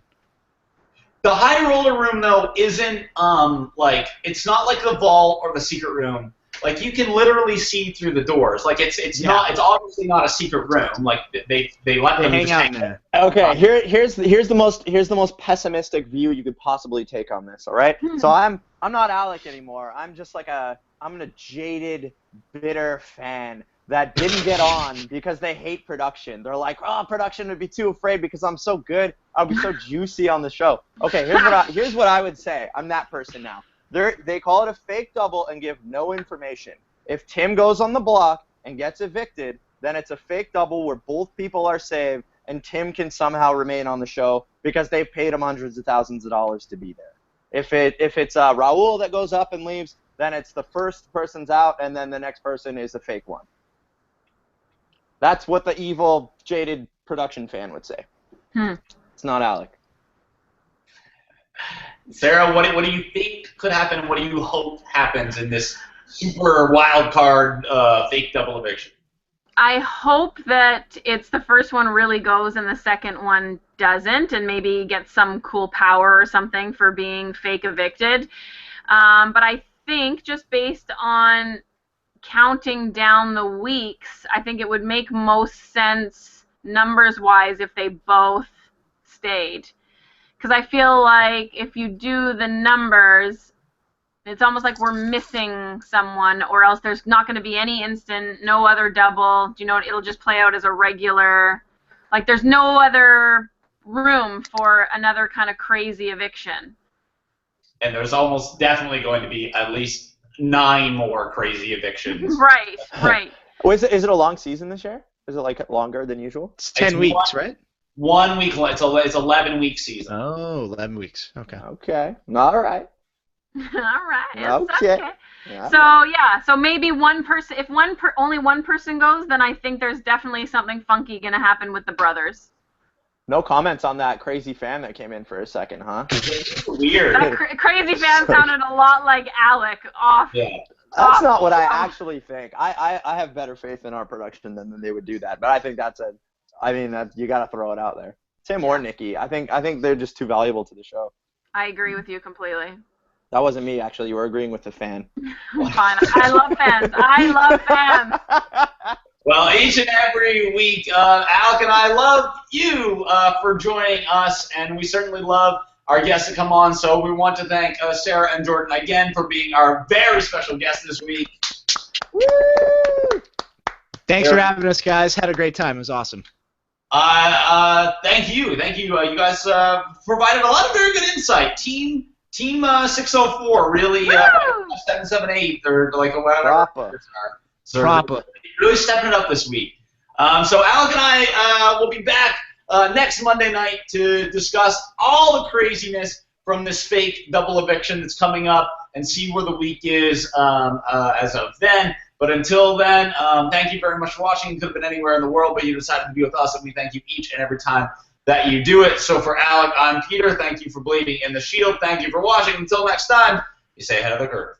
The high roller room though isn't it's not like the vault or the secret room. Like you can literally see through the doors. Like it's obviously not a secret room. Like they let them hang just out in there. Okay, here's the most pessimistic view you could possibly take on this. All right, so I'm not Alec anymore. I'm just I'm a jaded, bitter fan that didn't get on because they hate production. They're like, oh, production would be too afraid because I'm so good. I'll be so juicy on the show. Okay, here's what I would say. I'm that person now. They call it a fake double and give no information. If Tim goes on the block and gets evicted, then it's a fake double where both people are saved and Tim can somehow remain on the show because they've paid him hundreds of thousands of dollars to be there. If it's Raul that goes up and leaves, then it's the first person's out and then the next person is a fake one. That's what the evil, jaded production fan would say. It's not Alec. Sarah, what do you think could happen, and what do you hope happens in this super wild card fake double eviction? I hope that it's the first one really goes and the second one doesn't, and maybe gets some cool power or something for being fake evicted. But I think just based on counting down the weeks, I think it would make most sense numbers-wise if they both stayed. Because I feel like if you do the numbers, it's almost like we're missing someone, or else there's not going to be any instant, no other double. You know, it'll just play out as a regular, like there's no other room for another kind of crazy eviction. And there's almost definitely going to be at least 9 more crazy evictions. Right. Is it a long season this year? Is it longer than usual? It's 10 weeks, right? 1 week. It's 11-week season. Oh, 11 weeks. Okay. Okay. All right. All right. It's Okay. Yeah. So maybe one person. If only one person goes, then I think there's definitely something funky gonna happen with the brothers. No comments on that crazy fan that came in for a second, huh? Weird. That crazy fan sounded a lot like Alec off. Yeah. That's not what I actually think. I have better faith in our production than they would do that. But I think you got to throw it out there. Tim or Nikki. I think they're just too valuable to the show. I agree with you completely. That wasn't me, actually. You were agreeing with the fan. Fine. I love fans. I love fans. Well, each and every week, Alec and I love you for joining us, and we certainly love our guests to come on. So we want to thank Sarah and Jordan again for being our very special guests this week. Woo! Thanks for having us, guys. Had a great time. It was awesome. Thank you. You guys provided a lot of very good insight. Team 604 really 778 or like whatever. So really stepping it up this week. So Alec and I will be back next Monday night to discuss all the craziness from this fake double eviction that's coming up and see where the week is as of then. But until then, thank you very much for watching. You could have been anywhere in the world, but you decided to be with us, and we thank you each and every time that you do it. So for Alec, I'm Peter. Thank you for believing in the Sheyld. Thank you for watching. Until next time, you stay ahead of the curve.